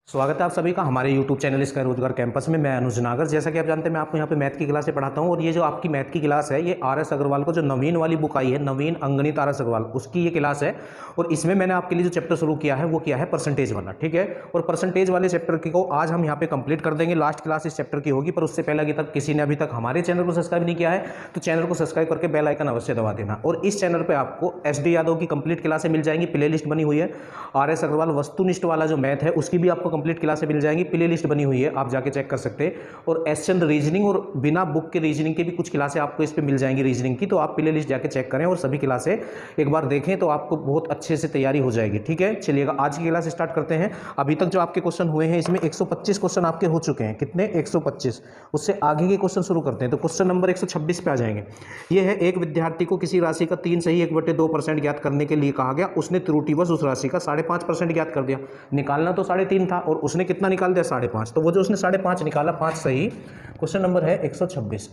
स्वागत है आप सभी का हमारे YouTube चैनल इसका रोजगार कैंपस में। मैं अनुज नागर। जैसा कि आप जानते हैं मैं आपको यहाँ पे मैथ की क्लासें पढ़ाता हूँ और ये जो आपकी मैथ की क्लास है ये आर एस अग्रवाल को जो नवीन वाली बुक आई है, नवीन अंगणित आर एस अग्रवाल, उसकी ये क्लास है। और इसमें मैंने आपके लिए जो चैप्टर शुरू किया है वो किया है परसेंटेज वाला, ठीक है। और परसेंटेज वाले चैप्टर को आज हम यहाँ पे कंप्लीट कर देंगे। लास्ट क्लास इस चैप्टर की होगी, पर उससे पहले किसी ने अभी तक हमारे चैनल को सब्सक्राइब नहीं किया है तो चैनल को सब्सक्राइब करके बेल आइकन अवश्य दबा देना। और इस चैनल पर आपको SD यादव की कंप्लीट क्लासें मिल जाएंगी, प्ले लिस्ट बनी हुई है। आर एस अग्रवाल वस्तुनिष्ठ वाला जो मैथ है उसकी भी आपको कंप्लीट क्लासें मिल जाएंगी, प्ले लिस्ट बनी हुई है, आप जाके चेक कर सकते हैं। और एसचंद रीजनिंग और बिना बुक के रीजनिंग के भी कुछ क्लासें आपको इस पे मिल जाएंगी रीजनिंग की, तो आप प्ले लिस्ट जाके चेक करें और सभी क्लासें एक बार देखें तो आपको बहुत अच्छे से तैयारी हो जाएगी, ठीक है। चलिएगा आज की क्लास स्टार्ट करते हैं। अभी तक जो आपके क्वेश्चन हुए हैं इसमें 125 क्वेश्चन आपके हो चुके हैं। कितने? 125। उससे आगे के क्वेश्चन शुरू करते हैं। तो क्वेश्चन नंबर 126 पे आ जाएंगे। ये है, एक विद्यार्थी को किसी राशि का 3 सही 1/2% ज्ञात करने के लिए कहा गया। उसने त्रुटिवश उस राशि का 5.5% ज्ञात कर दिया। निकालना तो 3.5 था और उसने कितना निकाल दिया? 5.5। तो वो जो उसने 5.5 निकाला, 5 सही। क्वेश्चन नंबर है 126।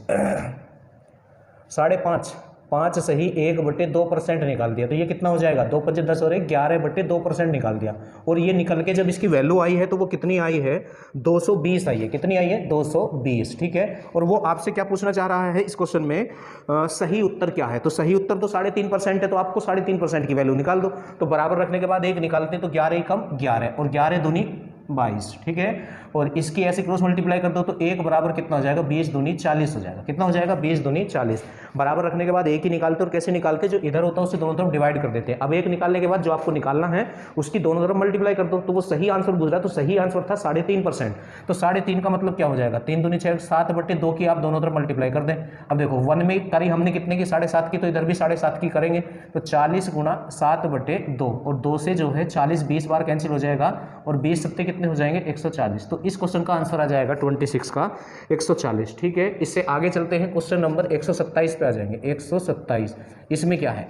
5.5, 5 सही 1/2% निकाल दिया। तो ये कितना हो जाएगा? 2 5 10 और 11/2% निकाल दिया। और ये निकल के जब इसकी वैल्यू आई है तो वो कितनी आई है? 220 आई है। कितनी आई है? 220, ठीक है। और वो आपसे क्या पूछना चाह रहा है इस क्वेश्चन में? सही उत्तर क्या है? तो सही उत्तर तो 3.5% है, तो आपको 3.5% की वैल्यू निकाल दो। तो बराबर रखने के बाद 1 निकालते तो 11 ही कम 11 और 11 दूनी 22, ठीक है। और इसकी ऐसे क्रॉस मल्टीप्लाई कर दो तो 1 बराबर कितना हो जाएगा? 20 दूनी 40 हो जाएगा। कितना हो जाएगा? 20 दूनी 40। बराबर रखने के बाद 1 ही निकालते और कैसे निकालते? जो इधर होता है उससे दोनों तरफ डिवाइड कर देते हैं। अब 1 निकालने के बाद जो आपको निकालना है उसकी दोनों तरफ मल्टीप्लाई कर दो तो वो सही आंसर गुजरा। तो सही आंसर था 3.5%। तो 3.5 का मतलब क्या हो जाएगा? 3 दूनी 6, 7/2 की आप दोनों तरफ मल्टीप्लाई कर दें। अब देखो 1 में करी हमने कितने की? 7.5 की, तो इधर भी 7.5 की करेंगे। तो 40 गुणा 7/2 और 2 से जो है 40 20 बार कैंसिल हो जाएगा और 20 सत्ते कितने हो जाएंगे? 140। तो इस क्वेश्चन का आंसर आ जाएगा 26 का 140, ठीक है। इससे आगे चलते हैं, क्वेश्चन नंबर 127 पे आ जाएंगे। 127 इसमें क्या है?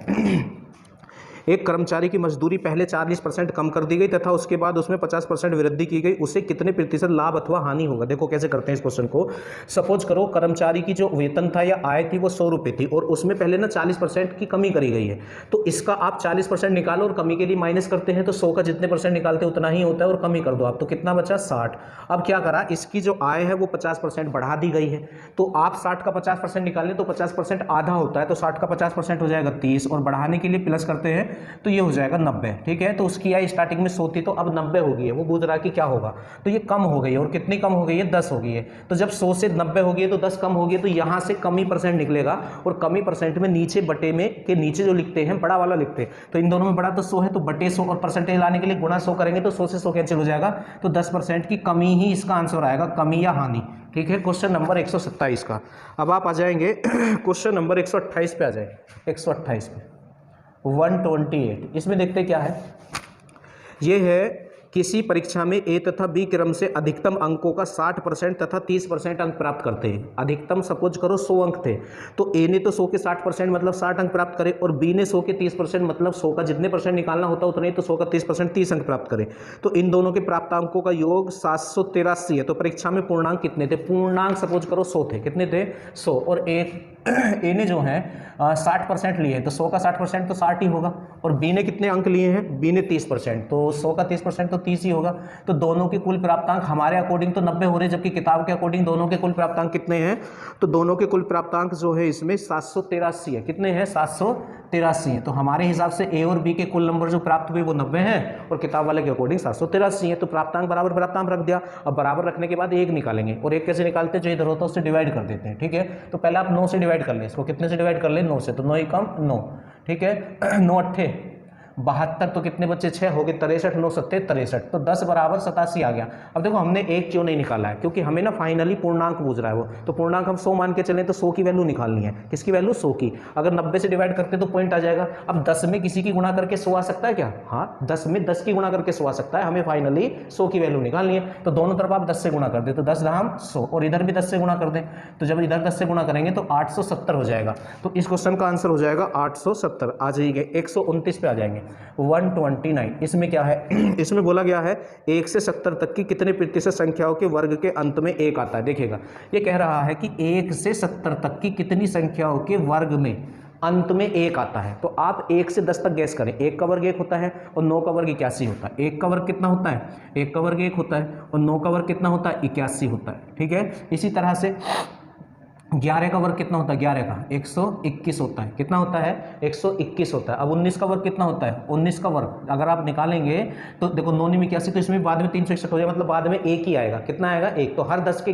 एक कर्मचारी की मजदूरी पहले 40% कम कर दी गई तथा उसके बाद उसमें 50% वृद्धि की गई। उसे कितने प्रतिशत लाभ अथवा हानि होगा? देखो कैसे करते हैं इस क्वेश्चन को। सपोज करो कर्मचारी की जो वेतन था या आय थी वो 100 रुपये थी और उसमें पहले ना 40% की कमी करी गई है। तो इसका आप 40% निकालो और कमी के लिए माइनस करते हैं तो 100 का जितने परसेंट निकालते हैं उतना ही होता है और कमी कर दो आप, तो कितना बचा? 60। अब क्या करा, इसकी जो आय है वो 50% बढ़ा दी गई है। तो आप 60 का 50% निकालें तो 50% आधा होता है, तो 60 का 50% हो जाएगा 30 और बढ़ाने के लिए प्लस करते हैं तो ये हो जाएगा 90, ठीक है। तो उसकी आय स्टार्टिंग में 100 थी तो अब 90 हो गई है। वो पूछ रहा है कि क्या होगा, तो ये कम हो गई है। और कितनी कम हो गई है? 10 हो गई है। तो जब 100 से 90 हो गई है तो 10 कम हो गई है, तो यहाँ से कमी परसेंट निकलेगा। और कमी परसेंट में नीचे बटे में के नीचे जो लिखते हैं बड़ा वाला लिखते हैं, तो इन दोनों में बड़ा तो 100 है तो बटे 100 और परसेंटेज लाने के लिए गुणा 100 करेंगे तो 100 से 100 कैंसिल हो जाएगा। तो 10% की कमी ही इसका आंसर आएगा, कमी या हानि, ठीक है। क्वेश्चन नंबर 127 का। अब आप आ जाएंगे क्वेश्चन नंबर 128 पे आ जाएंगे। 128 पे 128 इसमें देखते क्या है। ये है, किसी परीक्षा में ए तथा बी क्रम से अधिकतम अंकों का 60% तथा 30% अंक प्राप्त करते हैं। अधिकतम सपोज करो 100 अंक थे तो ए ने तो 100 के 60% मतलब 60 अंक प्राप्त करे और बी ने 100 के 30% मतलब 100 का जितने परसेंट निकालना होता है उतने ही, तो 100 का 30% 30 अंक प्राप्त करे। तो इन दोनों के प्राप्त अंकों का योग 783 है। तो परीक्षा में पूर्णांक कितने थे? पूर्णांक सपोज करो 100 थे। कितने थे? 100। और ए ने जो है 60% लिए तो 100 का 60% तो 60 ही होगा। और बी ने कितने अंक लिए हैं? बी ने 30%, तो 100 का 30% तो 30 ही होगा। तो दोनों के कुल प्राप्तांक हमारे अकॉर्डिंग तो 90 हो रहे, जबकि किताब के अकॉर्डिंग दोनों के कुल प्राप्तांक कितने हैं? तो दोनों के कुल प्राप्तांक जो है इसमें 783 है। कितने हैं? 783 है। तो हमारे हिसाब से ए और बी के कुल नंबर जो प्राप्त हुए वो 90 हैं और किताब वाले के अकॉर्डिंग 783 है। तो प्राप्तांक बराबर प्राप्तांक रख दिया। अब बराबर रखने के बाद 1 निकालेंगे और 1 कैसे निकालते हैं? जो इधर होता है उससे डिवाइड कर देते हैं, ठीक है। तो पहले आप 9 से डिवाइड कर लें इसको। कितने से डिवाइड कर लें? 9 से। तो 9 ही कम 9, ठीक है। 9 अट्ठे 72, तो कितने बच्चे? 6 हो गए। 63, 9 सत्ते 63, तो 10 बराबर 87 आ गया। अब देखो हमने 1 क्यों नहीं निकाला है? क्योंकि हमें ना फाइनली पूर्णांक पूछ रहा है वो, तो पूर्णांक हम 100 मान के चलें तो 100 की वैल्यू निकालनी है। किसकी वैल्यू? 100 की। अगर 90 से डिवाइड करते तो पॉइंट आ जाएगा। अब 10 में किसी की गुणा करके 100 आ सकता है क्या? हाँ, 10 में 10 की गुणा करके 100 आ सकता है। हमें फाइनली 100 की वैल्यू निकालनी है। तो दोनों तरफ आप 10 से गुणा कर दे तो 10 धाम 100 और इधर भी 10 से गुणा कर दें। तो जब इधर 10 से गुणा करेंगे तो 870 हो जाएगा। तो इस क्वेश्चन का आंसर हो जाएगा 870। आ जाइए 129 पे आ जाएंगे। 129 इसमें क्या है? इसमें बोला गया है 1 से 70 तक की कितने प्रतिशत संख्याओं के वर्ग के अंत में 1 आता है। देखिएगा ये कह रहा है कि 1 से 70 तक की कितनी संख्याओं के वर्ग में अंत में 1 आता है। तो आप 1 से 10 तक गैस करें। 1 का वर्ग 1 होता है और 9 का वर्ग 81 होता है। 1 का वर्ग कितना होता है? 1 का वर्ग 1 होता है और 9 का वर्ग कितना होता है? 81 होता है। ठीक है, इसी तरह से 11 का वर्ग कितना होता है? 11 का 121 होता है। कितना होता है? 121 होता है। अब 19 का वर्ग कितना होता है? 19 का वर्ग अगर आप निकालेंगे तो देखो 9 में 81, तो इसमें बाद में 361 हो जाएगा, मतलब बाद में 1 ही आएगा। कितना आएगा? 1। तो हर 10 के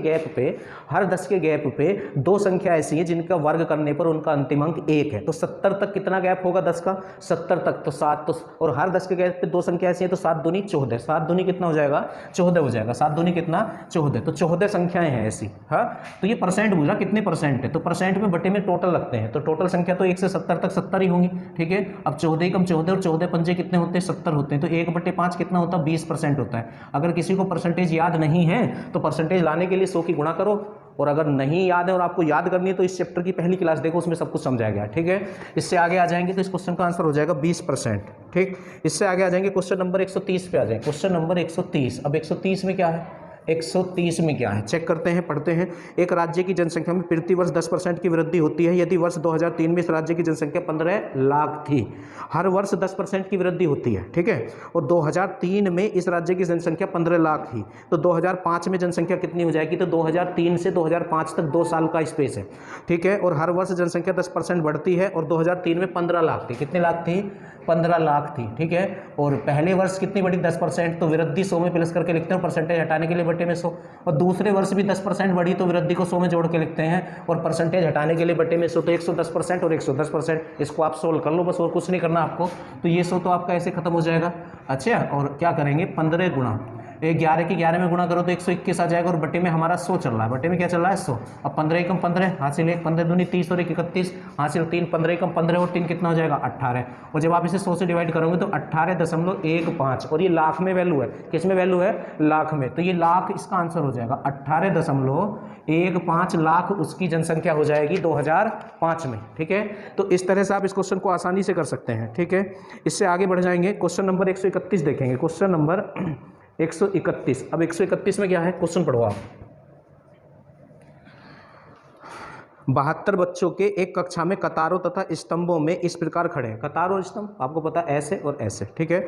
गैप पे दो संख्या ऐसी है जिनका वर्ग करने पर उनका अंतिम अंक 1 है। तो 70 तक कितना गैप होगा 10 का? 70 तक तो 7, तो और हर 10 के गैप पे दो संख्या ऐसी है तो 7 दूनी 14। 7 दूनी कितना हो जाएगा? 14 हो जाएगा। 7 दूनी कितना? 14। तो 14 संख्याएं हैं ऐसी। हाँ, तो ये परसेंट पूछा कितने परसेंट है, तो परसेंट में बटे में टोटल लगते हैं, तो टोटल संख्या तो 1 से 70 तक 70 ही होंगी। ठीक है, अब 14 कम 14 और 14 पंजे कितने होते हैं? 70 होते हैं। तो 1/5 कितना होता है? 20% होता है। अगर किसी को परसेंटेज याद नहीं है तो परसेंटेज लाने के लिए 100 की गुणा करो, और अगर नहीं याद है और आपको याद करनी है तो इस चैप्टर की पहली क्लास देखो, उसमें सब कुछ समझाया गया है। ठीक है, इससे आगे आ जाएंगे तो इस क्वेश्चन का आंसर हो जाएगा 20%। ठीक, इससे आगे आ जाएंगे क्वेश्चन नंबर 130 पे आ जाएंगे। Question number 130। अब 130 में क्या है? 130 में क्या है चेक करते हैं, पढ़ते हैं। एक राज्य की जनसंख्या में प्रति वर्ष 10% की वृद्धि होती है यदि वर्ष 2003 में इस राज्य की जनसंख्या 15 लाख थी। हर वर्ष 10% की वृद्धि होती है। ठीक है, और 2003 में इस राज्य की जनसंख्या 15 लाख थी। तो 2005 में जनसंख्या कितनी हो जाएगी? तो 2003 से 2005 तक 2 साल का स्पेस है। ठीक है, और हर वर्ष जनसंख्या 10% बढ़ती है और 2003 में 15 लाख थी। कितने लाख थी? 15 लाख थी। ठीक है, और पहले वर्ष कितनी बढ़ी? 10%। तो वृद्धि 100 में प्लस करके लिखते हैं, परसेंटेज हटाने के लिए बटे में 100। और दूसरे वर्ष भी 10% बढ़ी तो वृद्धि को 100 में जोड़ के लिखते हैं और परसेंटेज हटाने के लिए बटे में 100। तो 110% और 110%। इसको आप सोल्व कर लो बस, और कुछ नहीं करना आपको। तो ये 100 तो आपका ऐसे खत्म हो जाएगा। अच्छा, और क्या करेंगे? 15 गुणा 11 की 11 में गुणा करो तो 121 आ जाएगा, और बटे में हमारा 100 चल रहा है। बटे में क्या चल रहा है? 100। अब 15 एकम 15 हासिल 1, 15 दूनी 30 और 1 31 हासिल 3, 15 एकम 15 और 3 कितना हो जाएगा? 18। और जब आप इसे 100 से डिवाइड करोगे तो 18.15, और ये लाख में वैल्यू है। किस में वैल्यू है? लाख में। तो ये लाख इसका आंसर हो जाएगा। 18.15 लाख उसकी जनसंख्या हो जाएगी 2005 में। ठीक है, तो इस तरह से आप इस क्वेश्चन को आसानी से कर सकते हैं। ठीक है, इससे आगे बढ़ जाएंगे। क्वेश्चन नंबर 131 देखेंगे। Question number 131। अब 131 में क्या है? क्वेश्चन पढ़ो आप। 72 बच्चों के एक कक्षा में कतारों तथा स्तंभों में इस प्रकार खड़े हैं। कतार और स्तंभ आपको पता है, ऐसे और ऐसे। ठीक है,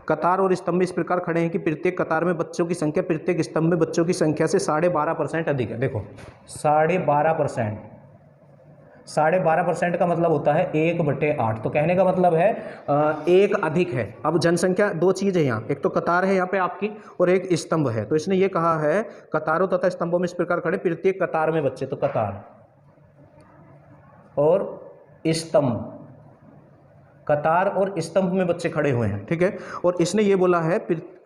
कतार और स्तंभ में इस प्रकार खड़े हैं कि प्रत्येक कतार में बच्चों की संख्या प्रत्येक स्तंभ में बच्चों की संख्या से 12.5% अधिक है। देखो 12.5%। 12.5% का मतलब होता है 1/8। तो कहने का मतलब है 1 अधिक है। अब जनसंख्या दो चीज़ है यहाँ, एक तो कतार है यहाँ पे आपकी और एक स्तंभ है। तो इसने ये कहा है कतारों तथा स्तंभों में इस प्रकार खड़े प्रत्येक कतार में बच्चे, तो कतार और स्तंभ, कतार और स्तंभ में बच्चे खड़े हुए हैं। ठीक है, और इसने ये बोला है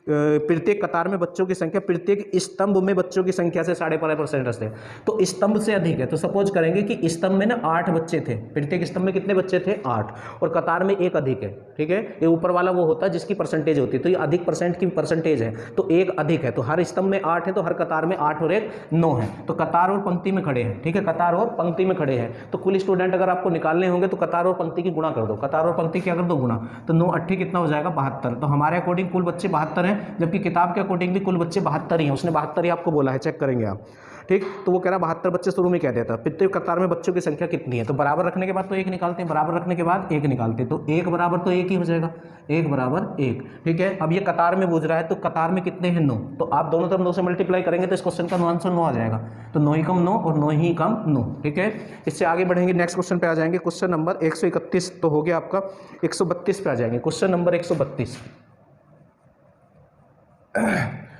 प्रत्येक कतार में बच्चों की संख्या प्रत्येक स्तंभ में बच्चों की संख्या से 12.5% है। तो स्तंभ से अधिक है। तो सपोज करेंगे कि स्तंभ में ना 8 बच्चे थे, प्रत्येक स्तंभ में कितने बच्चे थे? 8, और कतार में 1 अधिक है। ठीक है, ये ऊपर वाला वो होता है जिसकी परसेंटेज होती है, तो ये अधिक परसेंट की परसेंटेज है, तो 1 अधिक है। तो हर स्तंभ में 8 है, तो हर कतार में 8 और 1 9 है। तो कतार और पंक्ति में खड़े हैं। ठीक है, कतार और पंक्ति में खड़े हैं। तो कुल स्टूडेंट अगर आपको निकालने होंगे तो कतार और पंक्ति की गुणा कर दो। कतार और पंक्ति क्या कर दो? गुणा। तो 9 8 कितना हो जाएगा? 72। तो हमारे अकॉर्डिंग कुल बच्चे 72 हैं, जबकि किताब के अकॉर्डिंग भी कुल बच्चे 72 ही हैं। उसने 72 ही आपको बोला है, चेक करेंगे आप। ठीक, तो वो कह रहा 72 बच्चे शुरू में कह देता। प्रत्येक कतार में बच्चों की संख्या कितनी है? तो बराबर रखने के बाद तो 1 निकालते हैं, बराबर रखने के बाद 1 निकालते हैं, तो 1 बराबर तो 1 ही हो जाएगा। 1 बराबर 1। ठीक है, अब ये कतार में पूछ रहा है, तो कतार में कितने हैं? 9। तो आप दोनों तरफ 2 से मल्टीप्लाई करेंगे तो इस क्वेश्चन का आंसर 9 आ जाएगा। तो 9 ही कम 9 और 9 ही कम 9। ठीक है, इससे आगे बढ़ेंगे, नेक्स्ट क्वेश्चन पे आ जाएंगे। क्वेश्चन नंबर 131 तो हो गया आपका। 132 पे आ जाएंगे। क्वेश्चन नंबर 132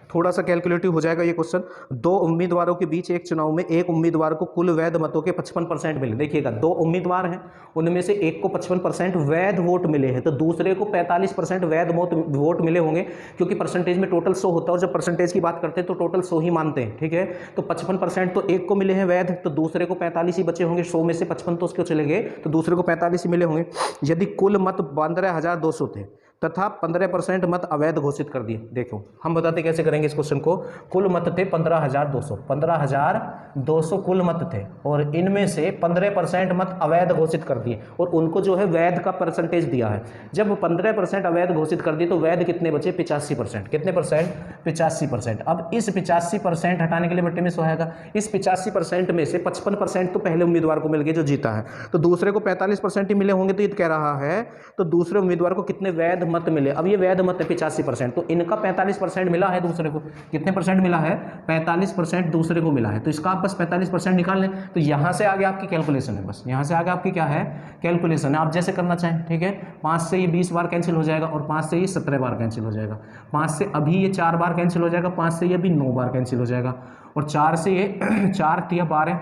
थोड़ा सा कैलकुलेटिव हो जाएगा ये क्वेश्चन। 2 उम्मीदवारों के बीच एक चुनाव में एक उम्मीदवार को कुल वैध मतों के 55% मिले। देखिएगा 2 उम्मीदवार हैं, उनमें से एक को 55% वैध वोट मिले हैं, तो दूसरे को 45% वैध वोट मिले होंगे, क्योंकि परसेंटेज में टोटल 100 होता है और जब परसेंटेज की बात करते हैं तो टोटल 100 ही मानते हैं। ठीक है, तो 55% तो एक को मिले हैं वैध, तो दूसरे को 45 ही बचे होंगे। 100 में से 55 तो उसके चले गए, तो दूसरे को 45 ही मिले होंगे। यदि कुल मत 15,200 थे तथा 15% मत अवैध घोषित कर दिए। देखो हम बताते कैसे करेंगे इस क्वेश्चन को। कुल मत थे 15,200 कुल मत थे और इनमें से 15% मत अवैध घोषित कर दिए और उनको जो है वैध का परसेंटेज दिया है। जब 15% अवैध घोषित कर दिए तो वैध कितने बचे? 85%। कितने परसेंट? 85%। अब इस 85% हटाने के लिए बट्टे में 100 आएगा। इस 85% में से 55% तो पहले उम्मीदवार को मिल गए जो जीता है, तो दूसरे को 45% ही मिले होंगे। तो ये कह रहा है तो दूसरे उम्मीदवार को कितने वैध मत मिले? अब ये वैध मत है 85%, तो इनका 45% मिला है दूसरे को। कितने परसेंट मिला है? 45% दूसरे को मिला है। तो इसका आप बस 45% निकाल लें। तो यहाँ से आगे आपकी कैलकुलेशन है, बस यहाँ से आगे आपकी क्या है? कैलकुलेशन है। आप जैसे करना चाहें, ठीक है। 5 से ये 20 बार कैंसिल हो जाएगा और 5 से ये 17 बार कैंसिल हो जाएगा। 5 से अभी ये 4 बार कैंसिल हो जाएगा, 5 से ये अभी 9 बार कैंसिल हो जाएगा और 4 से ये 4 तिया 12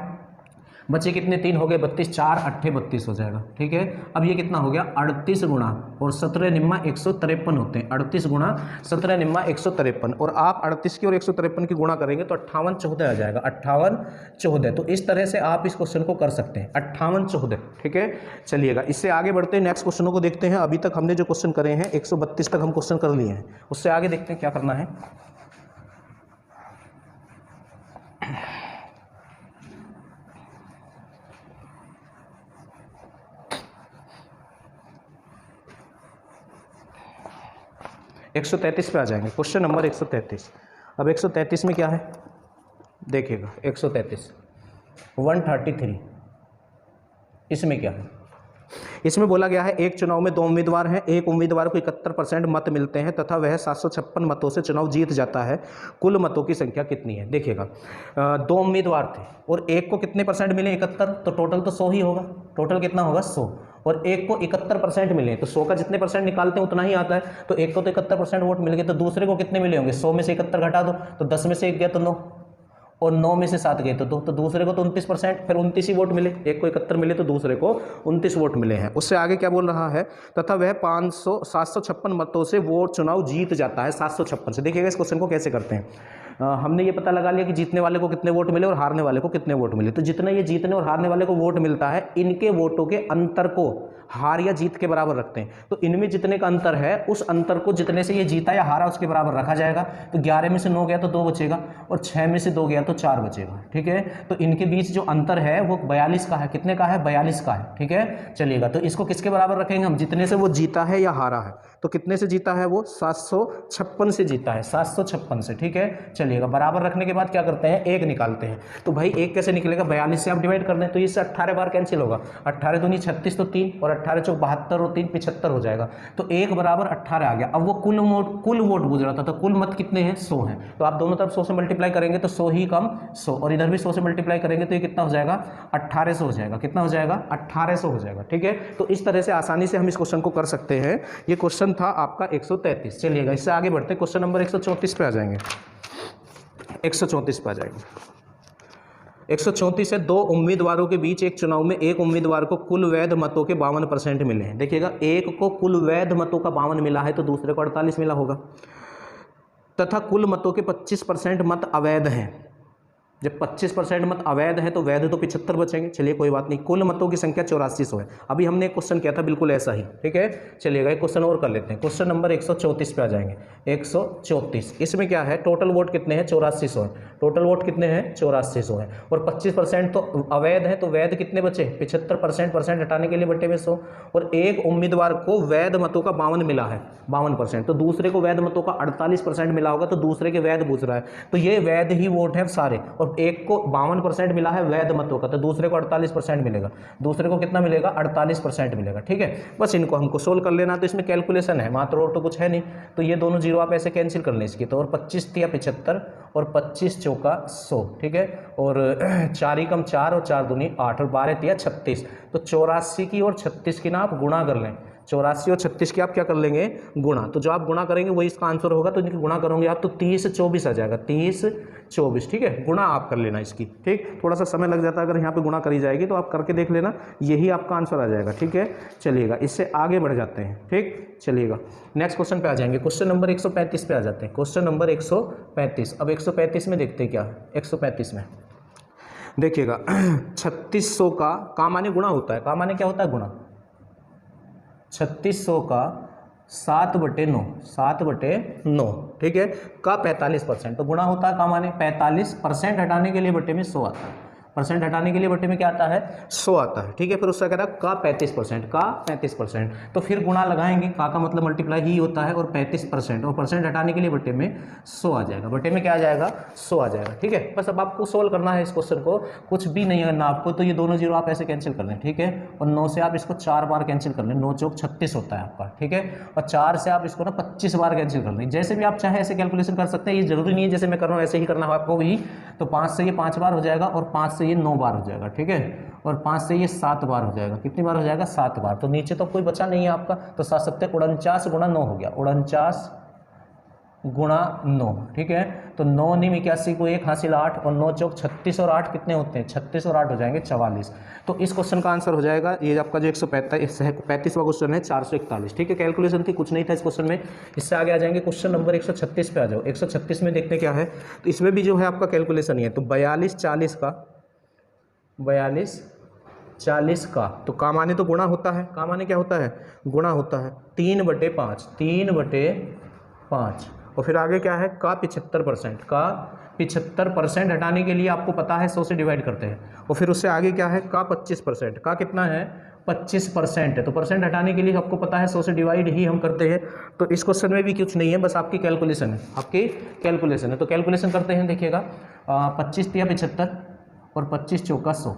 बचे कितने? 3 हो गए 32, 4 8 32 हो जाएगा, ठीक है। अब ये कितना हो गया? 38 गुणा और 17 निम्मा 153 होते हैं। 38 गुणा 17 निम्मा 153 और आप 38 की और 153 की गुणा करेंगे तो 58 14 आ जाएगा। 58 14। तो इस तरह से आप इस क्वेश्चन को कर सकते हैं, 58 14, ठीक है। चलिएगा इससे आगे बढ़ते हैं, नेक्स्ट क्वेश्चनों को देखते हैं। अभी तक हमने जो क्वेश्चन करे हैं 132 तक हम क्वेश्चन कर लिए हैं, उससे आगे देखते हैं क्या करना है। एक 133 पे आ जाएंगे, क्वेश्चन नंबर 133। अब 133 में क्या है देखिएगा। 133 133 इसमें क्या है? इसमें बोला गया है एक चुनाव में 2 उम्मीदवार हैं, एक उम्मीदवार को 71% मत मिलते हैं तथा वह 756 मतों से चुनाव जीत जाता है। कुल मतों की संख्या कितनी है? देखिएगा 2 उम्मीदवार थे और एक को कितने परसेंट मिले? 71, तो टोटल तो 100 ही होगा। टोटल कितना होगा? 100। और एक को 71% मिले तो 100 का जितने परसेंट निकालते हैं उतना ही आता है। तो एक को तो 71% वोट मिल गए, तो दूसरे को कितने मिले होंगे? 100 में से 71 घटा दो तो 10 में से 1 गया तो 9 और 9 में से 7 गए तो 2, तो दूसरे को तो 29%, फिर 29 ही वोट मिले। एक को 71 मिले तो दूसरे को 29 वोट मिले हैं। उससे आगे क्या बोल रहा है? तथा वह 756 मतों से वोट चुनाव जीत जाता है। 756 से। देखिएगा इस क्वेश्चन को कैसे करते हैं। हमने ये पता लगा लिया कि जीतने वाले को कितने वोट मिले और हारने वाले को कितने वोट मिले। तो जितना ये जीतने और हारने वाले को वोट मिलता है, इनके वोटों के अंतर को हार या जीत के बराबर रखते हैं। तो इनमें जितने का अंतर है उस अंतर को जितने से ये जीता या हारा उसके बराबर रखा जाएगा। तो 11 में से 9 गया तो 2 बचेगा और 6 में से 2 गया तो 4 बचेगा, ठीक है। तो इनके बीच जो अंतर है वो 42 का है। कितने का है? 42 का है, ठीक है। चलिएगा तो इसको किसके बराबर रखेंगे हम? जितने से वो जीता है या हारा है। तो कितने से जीता है वो? 756 से जीता है, 756 से, ठीक है। चलिएगा बराबर रखने के बाद क्या करते हैं? 1 निकालते हैं। तो भाई 1 कैसे निकलेगा? 42 से आप डिवाइड कर दें तो इससे 18 बार कैंसिल होगा। 18 दूनी 36 तो 3 और 18 चौक 72 और 3 75 हो जाएगा। तो 1 बराबर 18 आ गया। अब वो कुल वोट पूछ रहा था, तो कुल मत कितने हैं? 100 हैं। तो आप दोनों तरफ 100 से मल्टीप्लाई करेंगे तो 100 ही कम 100 और इधर भी 100 से मल्टीप्लाई करेंगे तो ये कितना हो जाएगा? 1800 हो जाएगा। कितना हो जाएगा? 1800 हो जाएगा, ठीक है। तो इस तरह से आसानी से हम इस क्वेश्चन को कर सकते हैं। ये क्वेश्चन था आपका 133। चलिएगा इससे आगे बढ़ते हैं, क्वेश्चन नंबर 134 पे आ जाएंगे। 134 पे आ जाएंगे। 134 है 2 उम्मीदवारों के बीच एक चुनाव में एक उम्मीदवार को कुल वैध मतों के 52% मिले हैं। देखिएगा एक को कुल वैध मतों का 52 मिला है तो दूसरे को 48 मिला होगा तथा कुल मतों के 25% मत अवैध हैं। जब 25% मत अवैध है तो वैध तो 75 बचेंगे। चलिए कोई बात नहीं। कुल मतों की संख्या 8400 है। अभी हमने एक क्वेश्चन किया था बिल्कुल ऐसा ही, ठीक है। चलिएगा एक क्वेश्चन और कर लेते हैं। क्वेश्चन नंबर 134 पे आ जाएंगे। 134 इसमें क्या है? टोटल वोट कितने हैं? 8400 है। टोटल वोट कितने हैं? 8400 है और 25% तो अवैध है तो वैध कितने बचे? 75%। परसेंट हटाने के लिए बटे में 100 और एक उम्मीदवार को वैध मतों का 52 मिला है, 52%। तो दूसरे को वैध मतों का 48% मिला होगा तो दूसरे के वैध पूछ रहा है। तो ये वैध ही वोट है सारे और एक को 52% मिला है वैध मतों का तो दूसरे को 48% मिलेगा। दूसरे को कितना मिलेगा? 48% मिलेगा, ठीक है। बस इनको हमको सोल्व कर लेना। तो इसमें कैलकुलेशन है मात्र और तो कुछ है नहीं। तो ये दोनों जीरो आप ऐसे कैंसिल कर लें इसकी। तो और 25 तिया 75 और 25 चौका 100, ठीक है। और 4 ही कम 4 और 4 दूनी 8 और 12 तिया 36। तो 84 की और 36 की ना आप गुणा कर लें। 84 और 36 की आप क्या कर लेंगे? गुणा। तो जो आप गुणा करेंगे वही इसका आंसर होगा। तो इनकी गुणा करोगे आप तो 30 24 आ जाएगा। 30 24, ठीक है। गुणा आप कर लेना इसकी, ठीक। थोड़ा सा समय लग जाता है अगर यहाँ पे गुणा करी जाएगी तो आप करके देख लेना, यही आपका आंसर आ जाएगा, ठीक है। चलिएगा इससे आगे बढ़ जाते हैं, ठीक। चलिएगा नेक्स्ट क्वेश्चन पे आ जाएंगे। क्वेश्चन नंबर 135 पे आ जाते हैं। Question number 135। अब 135 में देखते हैं क्या है। 135 में देखिएगा 3600 का माने गुणा होता है। का माने क्या होता है? गुणा। 3600 का 7/9, 7/9, ठीक है, का 45%, तो गुणा होता है का माने 45% हटाने के लिए बटे में 100 आता है, परसेंट हटाने के लिए बटे में क्या आता है 100 आता है, ठीक है। फिर उसका कह रहा है का 35%, का 35%, तो फिर गुणा लगाएंगे, का मतलब मल्टीप्लाई ही होता है, और 35% और परसेंट हटाने के लिए बटे में 100 आ जाएगा, बटे में क्या आ जाएगा 100 आ जाएगा, ठीक है। बस अब आपको सोल्व करना है इस क्वेश्चन को, कुछ भी नहीं करना आपको, तो ये दोनों जीरो आप ऐसे कैंसिल कर लें, ठीक है, और 9 से आप इसको 4 बार कैंसिल कर लें, 9 चौक 36 होता है आपका, ठीक है, और 4 से आप इसको ना 25 बार कैंसिल कर लें, जैसे भी आप चाहे ऐसे कैलकुलेशन कर सकते हैं, ये जरूरी नहीं है जैसे मैं कर रहा हूँ ऐसे ही करना है आपको भी। तो 5 से ये 5 बार हो जाएगा, और 5 से ये 9 बार हो जाएगा, ठीक है, और 5 से ये 7 बार हो जाएगा, कितनी बार हो जाएगा 7 बार, तो नीचे तो कोई बचा नहीं है आपका, तो 7×7 = 9 हो गया, 49×9, ठीक है, तो 9 9 81 को 1 हासिल 8, और 9 चौक 36 और 8 कितने होते हैं 36 और 8 हो जाएंगे 44, तो इस क्वेश्चन का आंसर हो जाएगा ये आपका जो 135वां क्वेश्चन है 441, ठीक है। कैलकुलेशन थी, कुछ नहीं था इस क्वेश्चन में। इससे आगे आ जाएंगे क्वेश्चन नंबर 136 पे आ जाओ। 136 में देखते क्या है, तो इसमें भी जो है आपका कैलकुलेशन ही है, तो 42 40 का, तो का माने तो गुणा होता है, का माने क्या होता है गुणा होता है, 3/5, 3/5, और फिर आगे क्या है का 75%, का 75% हटाने के लिए आपको पता है 100 से डिवाइड करते हैं, और फिर उससे आगे क्या है का 25%, का कितना है 25% है, तो परसेंट हटाने के लिए आपको पता है 100 से डिवाइड ही हम करते हैं। तो इस क्वेश्चन में भी कुछ नहीं है, बस आपकी कैलकुलेशन है, आपकी कैलकुलेशन है, तो कैलकुलेशन करते हैं, देखिएगा 25 × 75 और 25 चौका 100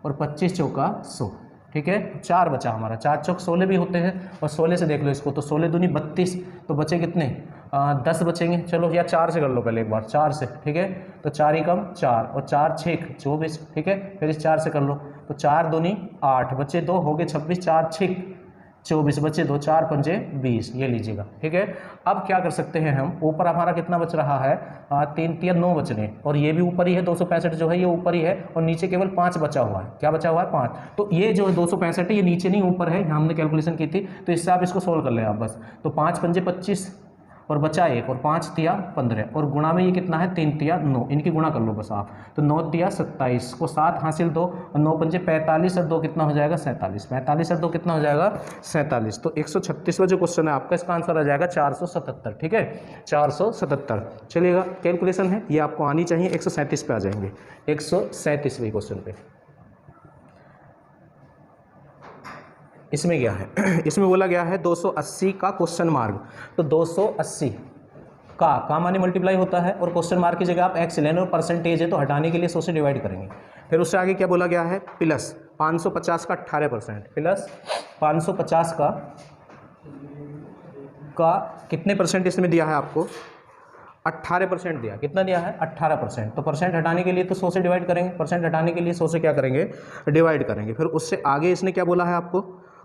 और 25 चौका 100, ठीक है, 4 बचा हमारा, 4 चौक 16 भी होते हैं, और 16 से देख लो इसको, तो 16 दूनी 32, तो बचे कितने 10 बचेंगे, चलो या 4 से कर लो पहले एक बार, 4 से, ठीक है, तो 4 × 4 और 4 6 24, ठीक है, फिर इस 4 से कर लो, तो 4 दूनी 8, बचे 2 हो गए 26, 4 6 24, बचे 2, 4 पंजे 20, ये लीजिएगा, ठीक है। अब क्या कर सकते हैं हम, ऊपर हमारा कितना बच रहा है 3 × 9 बच रहे हैं, और ये भी ऊपर ही है, 265 जो है ये ऊपर ही है, और नीचे केवल 5 बचा हुआ है, क्या बचा हुआ है 5, तो ये जो है 265 है ये नीचे नहीं ऊपर है, हमने कैलकुलेशन की थी, तो इससे आप इसको सोल्व कर लें आप बस, तो 5 पंजे 25 और बचा 1, और 5 × 15, और गुणा में ये कितना है 3 × 9, इनकी गुणा कर लो बस आप, तो 9 × 27 को 7 हासिल 2, और 9 पंजे 45 और 2 कितना हो जाएगा 47, 45 और 2 कितना हो जाएगा 47, तो 136वां जो क्वेश्चन है आपका, इसका आंसर आ जाएगा 477, ठीक है, 477। चलिएगा कैलकुलेशन है ये आपको आनी चाहिए, 137 पे आ जाएंगे, 137वें क्वेश्चन पे। इसमें क्या है इसमें बोला गया है 280 का क्वेश्चन मार्क, तो 280 का माने मल्टीप्लाई होता है, और क्वेश्चन मार्क की जगह आप एक्स लेने, और परसेंटेज है तो हटाने के लिए 100 से डिवाइड करेंगे। फिर उससे आगे क्या बोला गया है प्लस 550 का 18%, प्लस 550 का कितने परसेंट इसमें दिया है आपको 18% दिया, कितना दिया है 18%, तो परसेंट हटाने के लिए तो 100 से डिवाइड करेंगे, परसेंट हटाने के लिए 100 से क्या करेंगे डिवाइड करेंगे। फिर उससे आगे इसने क्या बोला है आपको,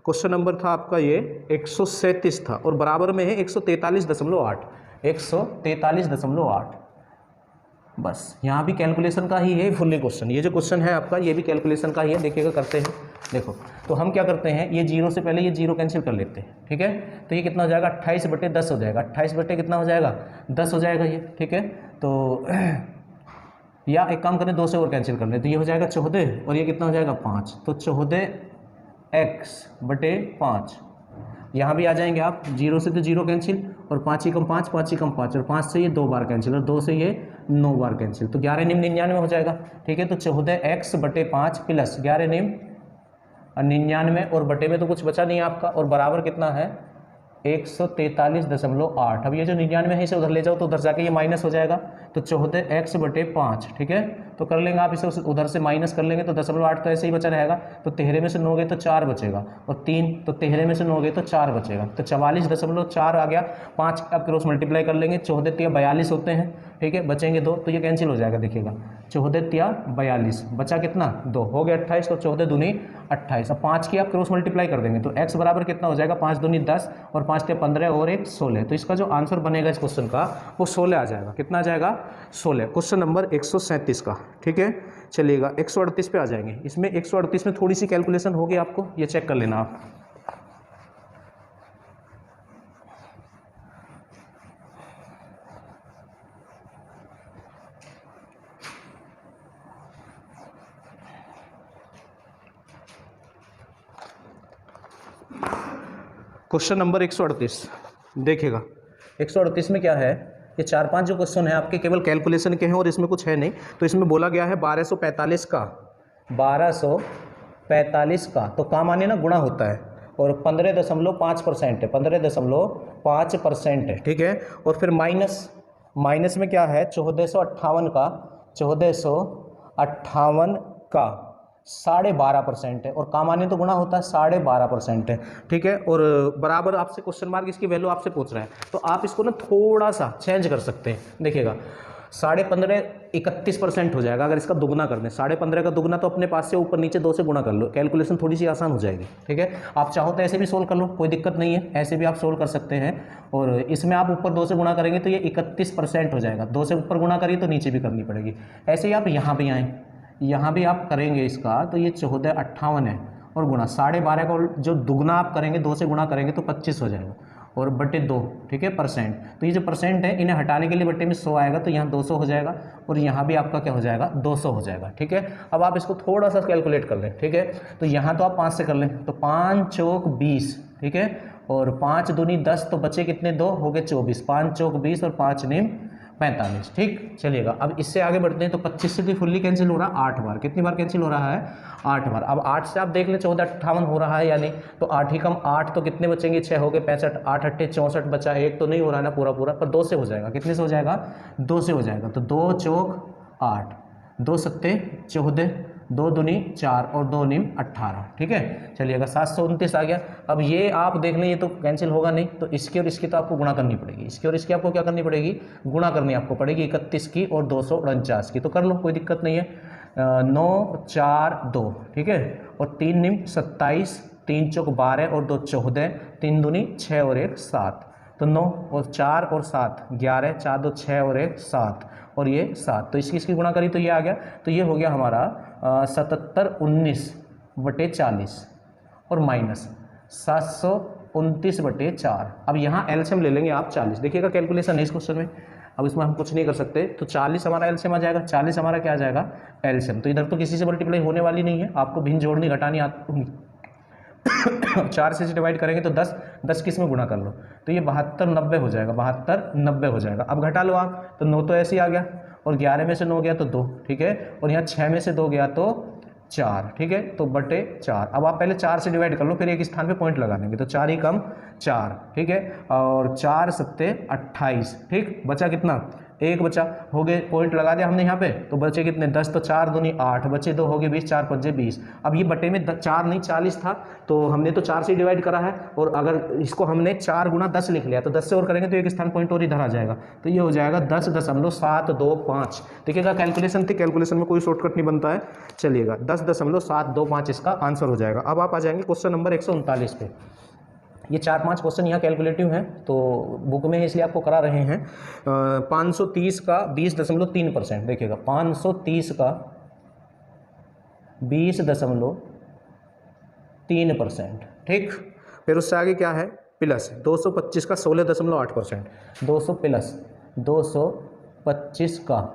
क्वेश्चन नंबर था आपका ये 137 था, और बराबर में है 143.8, 143.8, बस यहाँ भी कैलकुलेशन का ही है फुल्ली क्वेश्चन, ये जो क्वेश्चन है आपका ये भी कैलकुलेशन का ही है, देखिएगा करते हैं। देखो तो हम क्या करते हैं, ये जीरो से पहले ये जीरो कैंसिल कर लेते हैं, ठीक है, तो ये कितना हो जाएगा 28/10 हो जाएगा, 28 कितना हो जाएगा 10 हो जाएगा ये, ठीक है, तो या एक काम करें 2 से और कैंसिल कर लें, तो ये हो जाएगा 14, और ये कितना हो जाएगा 5, तो 14x/5, यहाँ भी आ जाएंगे आप, 0 से तो 0 कैंसिल, और 5 × 5 5 × 5, और 5 से ये 2 बार कैंसिल, और 2 से ये 9 बार कैंसिल, तो 11 9 99 हो जाएगा, ठीक है, तो 14x/5 प्लस 11 9 99, और बटे में तो कुछ बचा नहीं आपका, और बराबर कितना है 143.8। अब ये जो 99 है इसे उधर ले जाओ, तो उधर जाके ये माइनस हो जाएगा, तो 14x/5, ठीक है, तो कर लेंगे आप इसे, उधर से माइनस कर लेंगे, तो 0.8 तो ऐसे ही बचा रहेगा, तो 13 में से 9 गए तो 4 बचेगा, और 3, तो 13 में से 9 गए तो 4 बचेगा, तो 44.4 आ गया। 5 आप क्रॉस मल्टीप्लाई कर लेंगे, 14 × 42 होते हैं, ठीक है, बचेंगे 2, तो ये कैंसिल हो जाएगा, देखिएगा 14 × 42 बचा कितना 2, हो गया 28, तो 14 दूनी 28, अब 5 की आप क्रॉस मल्टीप्लाई कर देंगे, तो x बराबर कितना हो जाएगा 5 दूनी 10, और 5 × 15 और 1 16, तो इसका जो आंसर बनेगा इस क्वेश्चन का वो 16 आ जाएगा, कितना आ जाएगा 16, क्वेश्चन नंबर 137 का, ठीक है। चलिएगा 138 पे आ जाएंगे, इसमें 138 में थोड़ी सी कैलकुलेशन होगी आपको, ये चेक कर लेना आप। क्वेश्चन नंबर 138 देखिएगा। 138 में क्या है, ये 4-5 जो क्वेश्चन है आपके केवल कैलकुलेशन के हैं और इसमें कुछ है नहीं। तो इसमें बोला गया है 1245 का 1245 का तो का माने ना गुणा होता है और 15.5% है, 15.5% है, ठीक है। और फिर माइनस में क्या है 1458 का 1458 का 12.5% है और का माने तो गुणा होता है 12.5% है, ठीक है। और बराबर आपसे क्वेश्चन मार्क इसकी वैल्यू आपसे पूछ रहा है तो आप इसको ना थोड़ा सा चेंज कर सकते हैं। देखिएगा 15.5 31% हो जाएगा अगर इसका दुगना कर दें। 15.5 का दुगना तो अपने पास से ऊपर नीचे 2 से गुणा कर लो, कैलकुलेशन थोड़ी सी आसान हो जाएगी, ठीक है। आप चाहो तो ऐसे भी सोल्व कर लो, कोई दिक्कत नहीं है, ऐसे भी आप सोल्व कर सकते हैं। और इसमें आप ऊपर 2 से गुणा करेंगे तो ये 31% हो जाएगा, 2 से ऊपर गुणा करिए तो नीचे भी करनी पड़ेगी। ऐसे ही आप यहाँ भी आएँ, यहाँ भी आप करेंगे इसका तो ये 1458 है और गुणा 12.5 का जो दुगना आप करेंगे 2 से गुणा करेंगे तो 25 हो जाएगा और बटे 2, ठीक है, परसेंट। तो ये जो परसेंट है इन्हें हटाने के लिए बटे में 100 आएगा तो यहाँ 200 हो जाएगा और यहाँ भी आपका क्या हो जाएगा 200 हो जाएगा, ठीक है। अब आप इसको थोड़ा सा कैलकुलेट कर लें, ठीक है। तो यहाँ तो आप 5 से कर लें तो 5 चौक 20, ठीक है, और 5 दूनी 10 तो बचे कितने 2 हो गए 24, 5 चौक 20 और 5 नीम 45, ठीक। चलिएगा अब इससे आगे बढ़ते हैं तो 25 से भी फुल्ली कैंसिल हो रहा है 8 बार, कितनी बार कैंसिल हो रहा है 8 बार। अब 8 से आप देख लें 1458 हो रहा है या नहीं, तो 8 ही कम 8 तो कितने बचेंगे 6 हो गए 65, 8 8 64 बचा, एक तो नहीं हो रहा है ना पूरा पर 2 से हो जाएगा, कितने से हो जाएगा 2 से हो जाएगा। तो 2 चौक 8, 2 सत्ते 14, 2 दूनी 4 और 2 नीम 18, ठीक है। चलिएगा 729 आ गया। अब ये आप देख लें ये तो कैंसिल होगा नहीं तो इसकी और इसकी तो आपको गुणा करनी पड़ेगी, इसकी और इसकी आपको क्या करनी पड़ेगी गुणा करनी आपको पड़ेगी, 31 की और 249 की, तो कर लो कोई दिक्कत नहीं है। 9 4 2, ठीक है, और 3 नीम 27, 3 चौक 12 और 2 14, 3 दूनी 6 और 1 7, तो 9 और 4 और 7 11, 4 2 6 और 1 7 और ये 7, तो इसकी गुणा करी तो ये आ गया। तो ये हो गया हमारा 7719/40 और माइनस 729/4। अब यहाँ एलसीएम ले लेंगे आप 40, देखिएगा कैलकुलेशन है इस क्वेश्चन में, अब इसमें हम कुछ नहीं कर सकते। तो 40 हमारा एलसीएम आ जाएगा, 40 हमारा क्या आ जाएगा एलसीएम। तो इधर तो किसी से मल्टीप्लाई होने वाली नहीं है, आपको भिन्न जोड़नी घटानी आती होंगी। 4 से डिवाइड करेंगे तो 10 किस में गुणा कर लो तो ये 72 90 हो जाएगा, 72 90 हो जाएगा। अब घटा लो आप तो 9 तो ऐसे ही आ गया और 11 में से 9 गया तो 2, ठीक है, और यहाँ 6 में से 2 गया तो 4, ठीक है, तो बटे 4। अब आप पहले 4 से डिवाइड कर लो फिर एक स्थान पे पॉइंट लगा देंगे तो 4 ही कम 4, ठीक है, और 4 सत्ते 28, ठीक, बचा कितना 1 बचा, हो गए पॉइंट लगा दिया हमने यहाँ पे तो बचे कितने 10, तो 4 दूनी 8, बचे 2 हो गए 20, 4 5 20। अब ये बटे में 4 नहीं 40 था तो हमने तो 4 से डिवाइड करा है और अगर इसको हमने 4 गुना 10 लिख लिया तो 10 से और करेंगे तो एक स्थान पॉइंट और इधर आ जाएगा तो ये हो जाएगा 10.725। देखिएगा कैलकुलेशन थी, कैलकुलेशन में कोई शॉर्टकट नहीं बनता है। चलिएगा 10.725 इसका आंसर हो जाएगा। अब आप आ जाएंगे क्वेश्चन नंबर 139 पे। ये 4-5 क्वेश्चन यहाँ कैलकुलेटिव हैं तो बुक में इसलिए आपको करा रहे हैं। 530 का 20.3%, देखिएगा 530 का 20.3%, ठीक। फिर उससे आगे क्या है प्लस 225 का 16.8%, 200 प्लस 225 का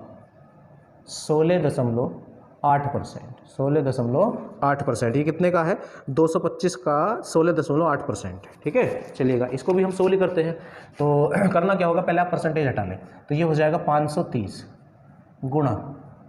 16.8%, ये कितने का है 225 का 16.8%, ठीक है। चलिएगा इसको भी हम 16 ही करते हैं तो करना क्या होगा पहले आप परसेंटेज हटा लें तो ये हो जाएगा 530 गुणा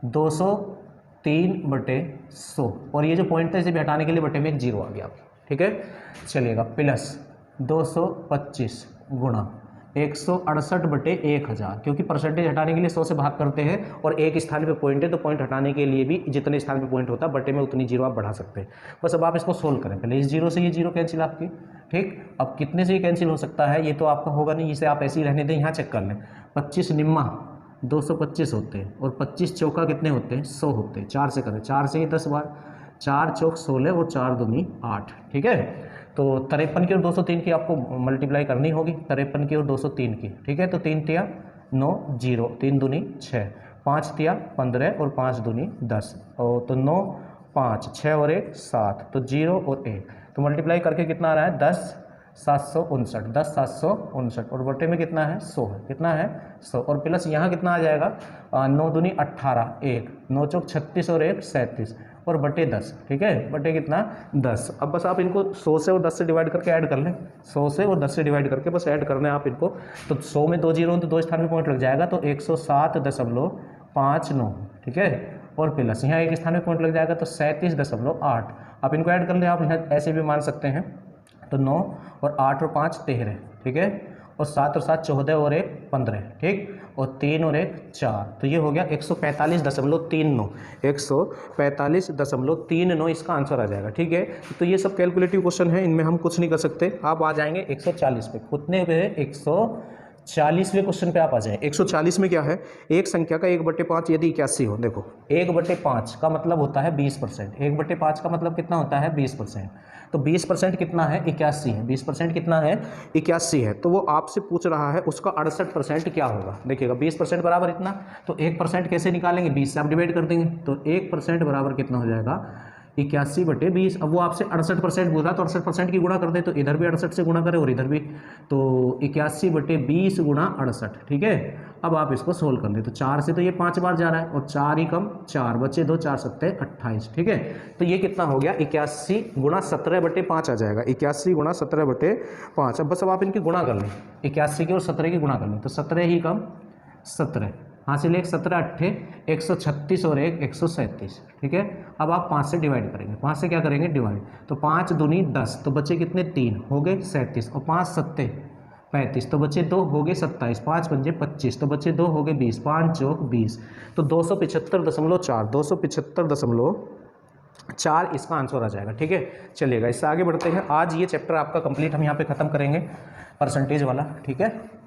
203/100 और ये जो पॉइंट था इसे भी हटाने के लिए बटे में एक 0 आ गया, ठीक है। चलिएगा प्लस 225 गुणा 168/1000, क्योंकि परसेंटेज हटाने के लिए 100 से भाग करते हैं और एक स्थान पे पॉइंट है तो पॉइंट हटाने के लिए भी जितने स्थान पे पॉइंट होता है बटे में उतनी 0 आप बढ़ा सकते हैं। बस अब आप इसको सोल्व करें, पहले इस 0 से ये 0 कैंसिल आपकी, ठीक। अब कितने से ये कैंसिल हो सकता है ये तो आपका होगा नहीं, इसे आप ऐसे ही रहने दें, यहाँ चेक कर लें 25 निम्मा 225 होते हैं और 25 चौका कितने होते हैं 100 होते हैं। 4 से करें, 4 से ही 10 बार, 4 चौक 16 और 4 दूनी 8, ठीक है। तो 53 की और 203 की आपको मल्टीप्लाई करनी होगी, 53 की और 203 की, ठीक है। तो 3 तिया 9 0, 3 दूनी 6, 5 तिया 15 और 5 दूनी 10 और तो 9 5 6 और 1 7, तो 0 और 1 तो मल्टीप्लाई करके कितना आ रहा है 10,759 और बटे में कितना है 100 है, कितना है 100 और प्लस यहाँ कितना आ जाएगा 9 दूनी 18 1, 9 चौक 36 और 1 37 और बटे 10, ठीक है, बटे कितना 10। अब बस आप इनको 100 से और 10 से डिवाइड करके ऐड कर लें, 100 से और 10 से डिवाइड करके बस ऐड करना है आप इनको। तो 100 में 2 जीरो तो 2 स्थान में पॉइंट लग जाएगा, तो 107.59, ठीक है, और प्लस यहाँ एक स्थान में पॉइंट लग जाएगा तो 37.8। आप इनको ऐड कर लें, आप यहाँ ऐसे भी मान सकते हैं। तो 9 और 8 और 5 13, ठीक है, और 7 और 7 14 और 1 15, ठीक, और 3 और 1 4, तो ये हो गया 145.39, 145.39 इसका आंसर आ जाएगा, ठीक है। तो ये सब कैलकुलेटिव क्वेश्चन है, इनमें हम कुछ नहीं कर सकते। आप आ जाएंगे 140 पे, कितने पे 140वें क्वेश्चन पे आप आ जाएं। 140 में क्या है, एक संख्या का 1/5 यदि 81 हो, देखो 1/5 का मतलब होता है 20%, 1/5 का मतलब कितना होता है 20%, तो 20% कितना है 81 है, 20% कितना है 81 है। तो वो आपसे पूछ रहा है उसका 68% क्या होगा। देखिएगा 20% बराबर इतना, तो 1% कैसे निकालेंगे, 20 से आप डिवाइड कर देंगे, तो 1% बराबर कितना हो जाएगा 81/20। अब वो आपसे 68% बोला तो 68% की गुणा कर दे, तो इधर भी 68 से गुणा करें और इधर भी, तो 81/20 गुणा 68, ठीक है। अब आप इसको सोल्व कर ले, तो 4 से तो ये 5 बार जा रहा है और 4 ही कम 4 बचे 2, 4 7 28, ठीक है। तो ये कितना हो गया 81 गुणा 17/5 आ जाएगा, 81 गुणा 17/5। अब बस अब आप इनकी गुणा कर लें, 81 की और 17 की गुणा कर लें, तो 17 ही कम 17 हासिल 1 17 8 136 और 1 137, ठीक है। अब आप 5 से डिवाइड करेंगे, 5 से क्या करेंगे डिवाइड, तो 5 दूनी 10, तो बचे कितने 3 हो गए 37, और 5 7 35, तो बचे 2 हो गए 27, 5 पंजे 25, तो बचे 2 हो गए 20, 5 चौक 20, तो 275.4, 275.4 इसका आंसर आ जाएगा, ठीक है। चलिएगा इससे आगे बढ़ते हैं। आज ये चैप्टर आपका कंप्लीट हम यहाँ पे ख़त्म करेंगे, परसेंटेज वाला, ठीक है।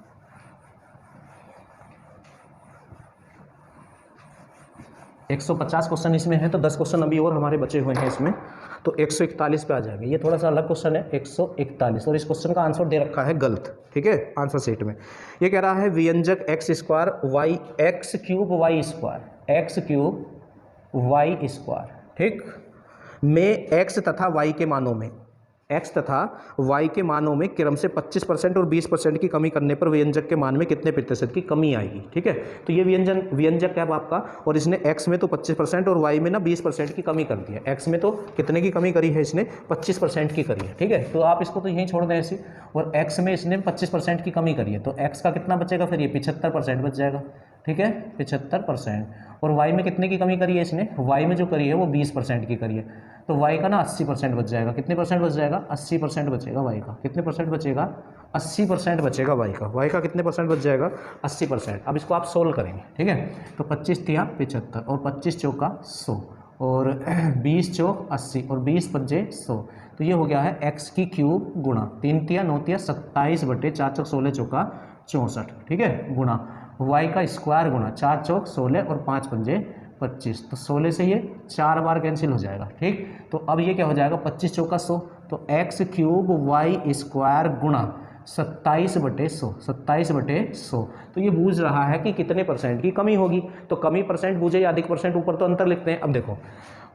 150 क्वेश्चन इसमें है, तो 10 क्वेश्चन अभी और हमारे बचे हुए हैं इसमें, तो 141 पे आ जाएंगे। ये थोड़ा सा अलग क्वेश्चन है 141, और इस क्वेश्चन का आंसर दे रखा है गलत, ठीक है, आंसर शीट में। ये कह रहा है व्यंजक x² y x³ y², ठीक, में x तथा y के मानों में क्रम से 25% और 20% की कमी करने पर व्यंजक के मान में कितने प्रतिशत की कमी आएगी, ठीक है। तो ये व्यंजक है आपका, और इसने x में तो 25% और y में ना 20% की कमी कर दी है। x में तो कितने की कमी करी है इसने 25% की करी है, ठीक है। तो आप इसको तो यहीं छोड़ दें ऐसे, और x में इसने 25% की कमी करी है, तो x का कितना बचेगा फिर, ये 75% बच जाएगा, ठीक है, 75%। और y में कितने की कमी करी है इसने, y में जो करी है वो 20% की करी है, तो y का ना 80% बच जाएगा। कितने परसेंट बच जाएगा 80% बचेगा y का। कितने परसेंट बचेगा 80% बचेगा y का कितने परसेंट बच जाएगा 80%। अब इसको आप सोल्व करेंगे, ठीक है। तो 25 तिया 75 और 25 चौका 100 और 20 चौक 80 और 20 पंजे 100, तो ये हो गया है x³ गुणा 3 तिया 9 तिया 27/4 चौक 16 चौका 64, ठीक है, गुणा y का स्क्वायर गुणा 4 चौक 16 और 5 पंजे 25, तो 16 से ये 4 बार कैंसिल हो जाएगा, ठीक। तो अब ये क्या हो जाएगा 25 चौका 100, तो x³ y² गुणा 27/100, तो ये पूछ रहा है कि कितने परसेंट की कमी होगी। तो कमी परसेंट पूछे या अधिक परसेंट, ऊपर तो अंतर लिखते हैं। अब देखो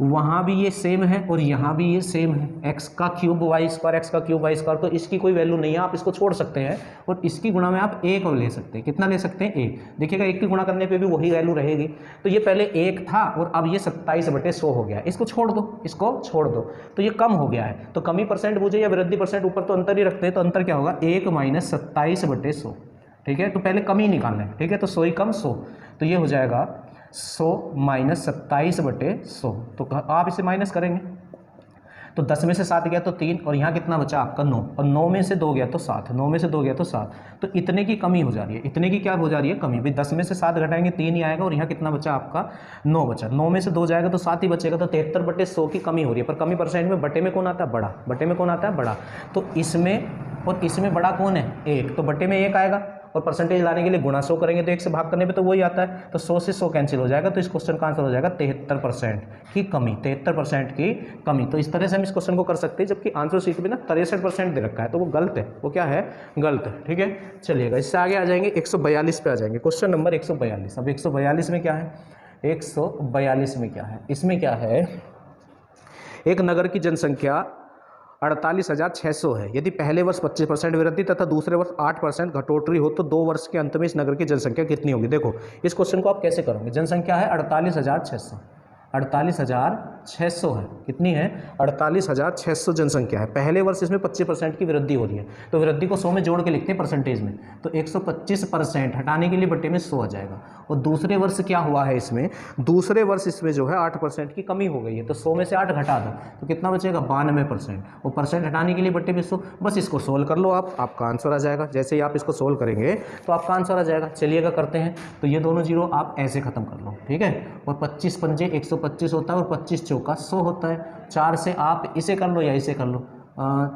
वहाँ भी ये सेम है और यहाँ भी ये सेम है, x³ y², तो इसकी कोई वैल्यू नहीं है, आप इसको छोड़ सकते हैं और इसकी गुणा में आप 1 ले सकते हैं। कितना ले सकते हैं 1, देखिएगा 1 की गुणा करने पे भी वही वैल्यू रहेगी। तो ये पहले 1 था और अब ये 27/100 हो गया, इसको छोड़ दो, तो ये कम हो गया है। तो कमी परसेंट पूछे या वृद्धि परसेंट, ऊपर तो अंतर ही रखते हैं, तो अंतर क्या होगा 1 - 27/100, ठीक है। तो पहले कमी निकालना है, ठीक है, तो 100 ही कम 100, तो ये हो जाएगा 100 - 27/100, तो आप इसे माइनस करेंगे तो 10 में से 7 गया तो 3, और यहाँ कितना बचा आपका 9, और 9 में से 2 गया तो 7, 9 में से 2 गया तो 7, तो इतने की कमी हो जा रही है। इतने की क्या हो जा रही है कमी, भाई 10 में से 7 घटाएंगे 3 ही आएगा, और यहाँ कितना बचा आपका 9 बचा, 9 में से 2 जाएगा तो 7 ही बचेगा, तो 73/100 की कमी हो रही है। पर कमी परसेंट में बटे में कौन आता है बड़ा, बड़ा, तो इसमें और इसमें बड़ा कौन है 1, तो बटे में 1 आएगा, और परसेंटेज लाने के लिए गुणा 100 करेंगे तो 1 से भाग करने पे तो वही आता है, तो 100 से 100 कैंसिल हो जाएगा, तो इस क्वेश्चन का आंसर हो जाएगा 73% की कमी, 73% की कमी। तो इस तरह से हम इस क्वेश्चन को कर सकते हैं, जबकि आंसर शीट में ना 63% दे रखा है, तो वो गलत है, वो क्या है गलत है, ठीक है। चलिएगा इससे आगे आ जाएंगे 142 पे आ जाएंगे, क्वेश्चन नंबर 142। अब 142 में क्या है, 142 में क्या है, इसमें क्या है, एक नगर की जनसंख्या 48,600 है। यदि पहले वर्ष 25% वृद्धि तथा दूसरे वर्ष 8% घटोतरी हो तो 2 वर्ष के अंत में इस नगर की जनसंख्या कितनी होगी। देखो इस क्वेश्चन को आप कैसे करोगे, जनसंख्या है 48,600, 48,600 है। कितनी है? 48,600 जनसंख्या है। पहले वर्ष इसमें 25% की वृद्धि हो रही है, तो वृद्धि को 100 में जोड़ के लिखते हैं परसेंटेज में, तो 125% हटाने के लिए बट्टे में 100 आ जाएगा। और दूसरे वर्ष क्या हुआ है इसमें? दूसरे वर्ष इसमें जो है 8% की कमी हो गई है, तो 100 में से 8 घटा दो तो कितना बचेगा? 92%। और परसेंट हटाने के लिए बट्टे में 100। बस इसको सोल्व कर लो आप, आपका आंसर आ जाएगा। जैसे ही आप इसको सोल्व करेंगे तो आपका आंसर आ जाएगा। चलिएगा करते हैं। तो ये दोनों जीरो आप ऐसे खत्म कर लो, ठीक है। और 25 पंजे 125 होता है और 25 चौका 100 होता है। 4 से आप इसे कर लो या इसे कर लो,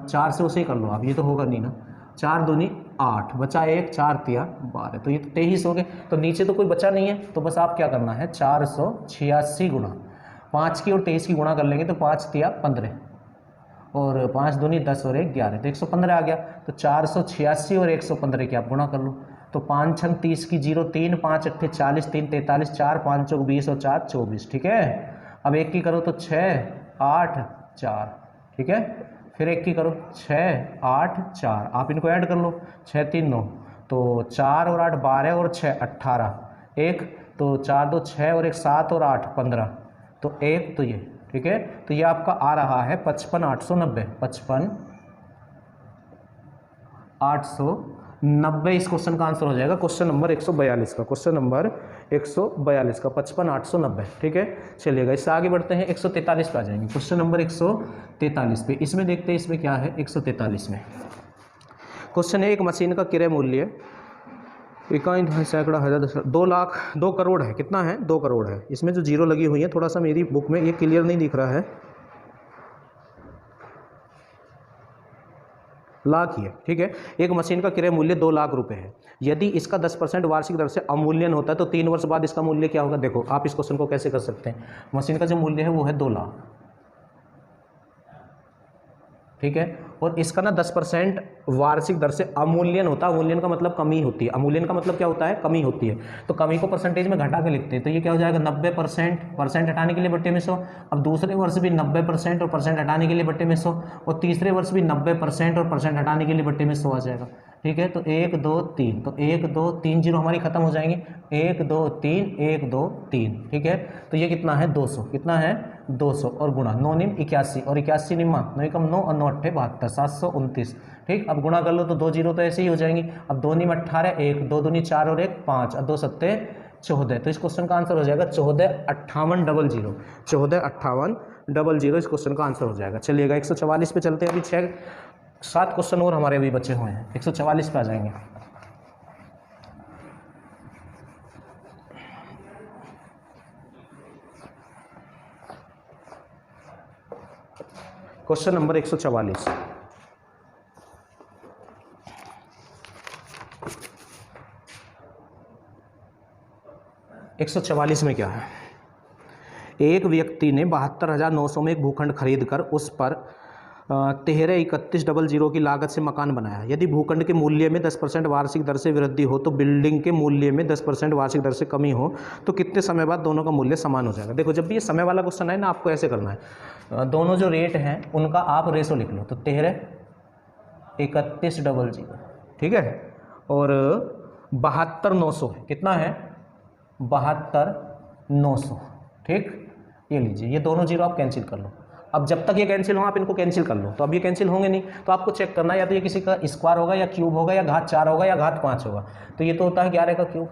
4 से उसे ही कर लो आप, ये तो होगा नहीं ना। 4 दूनी 8, बचा 1, 4 तिया 12, तो ये तो 23 हो गए। तो नीचे तो कोई बचा नहीं है, तो बस आप क्या करना है, 486 गुणा 5 की और 23 की गुणा कर लेंगे तो 5 तिया 15 और 5 दूनी 10 और 1 11, तो 115 आ गया। तो 486 और 115 की आप गुणा कर लो, तो 5 छंग 30 की 0 3, 5 अट्ठे 40, 3 43, 4 5 चौक 20 और 4 24, ठीक है। अब एक की करो तो 6 8 4, ठीक है। फिर एक की करो 6 8 4, आप इनको ऐड कर लो, 6 3 9, तो 4 और 8 12 और 6 18, एक तो 4 2 6 और 1 7 और 8 15, तो एक तो ये, ठीक है। तो ये आपका आ रहा है 55,890, 55,890 इस क्वेश्चन का आंसर हो जाएगा। क्वेश्चन नंबर 142 का, क्वेश्चन नंबर 142 का 55,890, ठीक है। चलिएगा इससे आगे बढ़ते हैं, 143 पे आ जाएंगे। क्वेश्चन नंबर 143 पे, इसमें देखते हैं इसमें क्या है। 143 में क्वेश्चन है, एक मशीन का क्रय मूल्य इकाई सैकड़ा हज़ार 2 लाख 2 करोड़ है। कितना है? 2 करोड़ है। इसमें जो जीरो लगी हुई है, थोड़ा सा मेरी बुक में ये क्लियर नहीं दिख रहा है, लाख ही है, ठीक है। एक मशीन का क्रय मूल्य 2 लाख रुपए है। यदि इसका 10% वार्षिक दर से अवमूल्यन होता है तो 3 वर्ष बाद इसका मूल्य क्या होगा? देखो आप इस क्वेश्चन को कैसे कर सकते हैं। मशीन का जो मूल्य है वो है 2 लाख, ठीक है। और इसका ना 10% वार्षिक दर से अवमूल्यन होता है। अवमूल्यन का मतलब कमी होती है, अवमूल्यन का मतलब क्या होता है? कमी होती है। तो कमी को परसेंटेज में घटा के लिखते हैं, तो ये क्या हो जाएगा? 90%, परसेंट हटाने के लिए बट्टे में 100। अब दूसरे वर्ष भी 90% और परसेंट हटाने के लिए बट्टे में 100, और तीसरे वर्ष भी 90% और परसेंट हटाने के लिए बट्टे में 100 आ जाएगा, ठीक है। तो 1 2 3, तो 1 2 3 जीरो हमारी खत्म हो जाएंगी, 1 2 3 1 2 3, ठीक है। तो ये कितना है? 200, कितना है? 200 और गुणा 9 निम 81 और 81 निम्मा 9 कम 9 और 9 अट्ठे 72, 729, ठीक। अब गुणा कर लो तो 2 जीरो तो ऐसे ही हो जाएंगी। अब 2 निम 18, 1 2 दूनी 4 और 1 5 और 2 सत्ते 14, तो इस क्वेश्चन का आंसर हो जाएगा 145800, 145800 इस क्वेश्चन का आंसर हो जाएगा। चलिएगा 144 पे चलते हैं। अभी 7 क्वेश्चन और हमारे अभी बचे हुए हैं। 144 पे आ जाएंगे। क्वेश्चन नंबर 144, में क्या है? एक व्यक्ति ने 72,900 में एक भूखंड खरीद कर उस पर 13,31,00 की लागत से मकान बनाया। यदि भूखंड के मूल्य में 10% वार्षिक दर से वृद्धि हो तो बिल्डिंग के मूल्य में 10% वार्षिक दर से कमी हो तो कितने समय बाद दोनों का मूल्य समान हो जाएगा? देखो जब भी ये समय वाला क्वेश्चन है ना, आपको ऐसे करना है, दोनों जो रेट हैं उनका आप रेशो लिख लो, तो 13,31,00, ठीक है, और 72,900 है। कितना है? 72,900, ठीक। ये लीजिए, ये दोनों जीरो आप कैंसिल कर लो। अब जब तक ये कैंसिल हो आप इनको कैंसिल कर लो, तो अब ये कैंसिल होंगे नहीं, तो आपको चेक करना है या तो ये किसी का स्क्वायर होगा या क्यूब होगा या घात 4 होगा या घात 5 होगा। तो ये तो होता है 11 का क्यूब,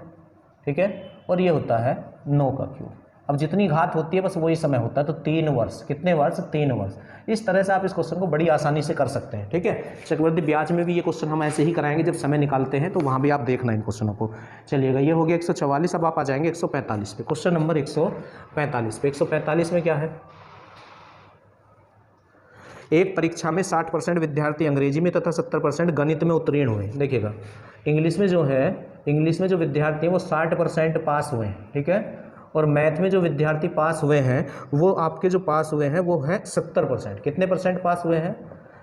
ठीक है, और ये होता है 9 का क्यूब। अब जितनी घात होती है बस वही समय होता है, तो 3 वर्ष। कितने वर्ष? 3 वर्ष। इस तरह से आप इस क्वेश्चन को बड़ी आसानी से कर सकते हैं, ठीक है। चक्रवृद्धि ब्याज में भी ये क्वेश्चन हम ऐसे ही कराएंगे, जब समय निकालते हैं तो वहाँ भी आप देखना इन क्वेश्चनों को। चलिएगा, ये हो गया 144। अब आप आ जाएंगे 145 पे, क्वेश्चन नंबर 145 पे। 145 में क्या है? एक परीक्षा में 60% विद्यार्थी अंग्रेजी में तथा 70% गणित में उत्तीर्ण हुए। देखिएगा इंग्लिश में जो है, इंग्लिश में जो विद्यार्थी हैं वो 60% पास हुए हैं, ठीक है, और मैथ में जो विद्यार्थी पास हुए हैं वो आपके जो पास हुए हैं वो है 70%। कितने परसेंट पास हुए हैं?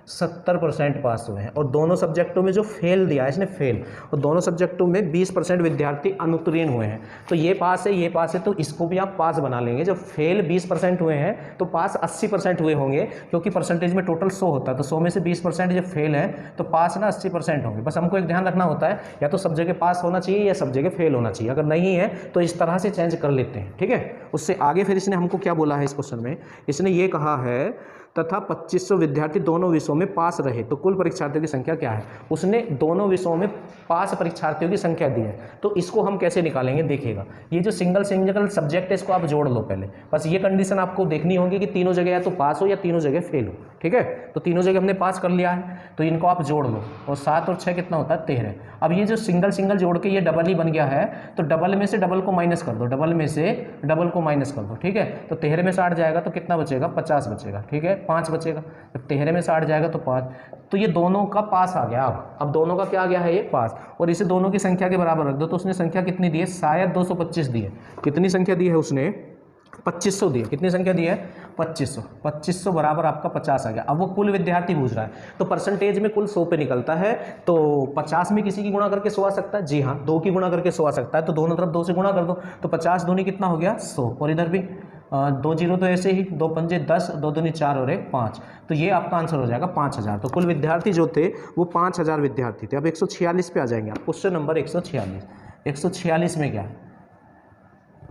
70% पास हुए हैं। और दोनों सब्जेक्टों में जो फेल दिया है इसने फेल, और दोनों सब्जेक्टों में 20% विद्यार्थी अनुत्तीर्ण हुए हैं। तो ये पास है, ये पास है, तो इसको भी आप पास बना लेंगे। जब फेल 20% हुए हैं तो पास 80% हुए होंगे, क्योंकि परसेंटेज में टोटल 100 होता है, तो 100 में से 20% जब फेल है तो पास ना 80% होंगे। बस हमको एक ध्यान रखना होता है, या तो सब जगह पास होना चाहिए या सब जगह फेल होना चाहिए। अगर नहीं है तो इस तरह से चेंज कर लेते हैं, ठीक है। उससे आगे फिर इसने हमको क्या बोला है इस क्वेश्चन में, इसने ये कहा है तथा 2500 विद्यार्थी दोनों विषयों में पास रहे तो कुल परीक्षार्थियों की संख्या क्या है। उसने दोनों विषयों में पास परीक्षार्थियों की संख्या दी है, तो इसको हम कैसे निकालेंगे देखिएगा। ये जो सिंगल सब्जेक्ट है इसको आप जोड़ लो पहले, बस ये कंडीशन आपको देखनी होगी कि तीनों जगह या तो पास हो या तीनों जगह फेल हो, ठीक है। तो तीनों जगह हमने पास कर लिया है, तो इनको आप जोड़ लो, और 7 और 6 कितना होता है 13। अब ये जो सिंगल जोड़ के ये डबल ही बन गया है, तो डबल में से डबल को माइनस कर दो, डबल में से डबल को माइनस कर दो, ठीक है। तो 13 में 60 जाएगा तो कितना बचेगा 50 बचेगा, ठीक है, 5 बचेगा। जब 13 में 60 जाएगा तो 5, तो ये दोनों का पास आ गया। अब दोनों का क्या आ गया है ये पास, और इसे दोनों की संख्या के बराबर रख दो। तो उसने संख्या कितनी दी है, शायद 225 दी है। कितनी संख्या दी है उसने, 2500 दी है। कितनी संख्या दी है 2500, 2500 बराबर आपका 50 आ गया। अब वो कुल विद्यार्थी पूछ रहा है, तो परसेंटेज में कुल 100 पे निकलता है, तो 50 में किसी की गुणा करके 100 आ सकता है, जी हाँ 2 की गुणा करके 100 आ सकता है। तो दोनों तरफ 2 से गुणा कर दो, तो 50 दूनी कितना हो गया 100, और इधर भी 2 जीरो तो ऐसे ही, 2 पंजे 10, 2 दूनी 4 और 1 5, तो ये आपका आंसर हो जाएगा 5000। तो कुल विद्यार्थी जो थे वो 5000 विद्यार्थी थे। अब 146 पे आ जाएंगे आप, क्वेश्चन नंबर 146 में क्या है,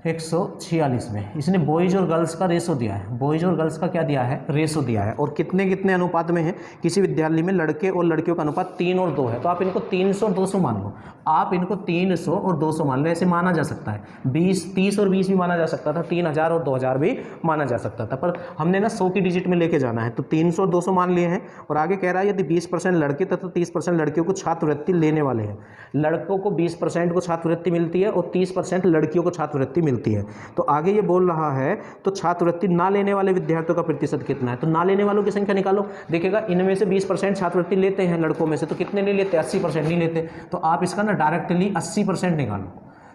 146 में इसने बॉयज और गर्ल्स का रेशो दिया है। बॉयज और गर्ल्स का क्या दिया है, रेशो दिया है, और कितने कितने अनुपात में है। किसी विद्यालय में लड़के और लड़कियों का अनुपात 3 और 2 है, तो आप इनको 300 और 200 मान लो। आप इनको 300 और 200 मान लो, ऐसे माना जा सकता है। 20, 30 और 20 भी माना जा सकता था, 3000 और 2000 भी माना जा सकता था, पर हमने ना 100 की डिजिट में लेके जाना है, तो 300 और 200 मान लिए हैं। और आगे कह रहा है यदि 20% लड़के तथा 30% लड़कियों को छात्रवृत्ति लेने वाले हैं। लड़कों को 20% को छात्रवृत्ति मिलती है और 30% लड़कियों को छात्रवृत्ति मिलती है। तो आगे ये बोल रहा है तो छात्रवृत्ति ना लेने वाले विद्यार्थियों का प्रतिशत कितना है, तो ना लेने वालों की संख्या निकालो। देखिएगा इनमें से 20% छात्रवृत्ति लेते हैं लड़कों में से, तो कितने नहीं लेते, 80% नहीं लेते। तो आप इसका ना डायरेक्टली 80% निकालो,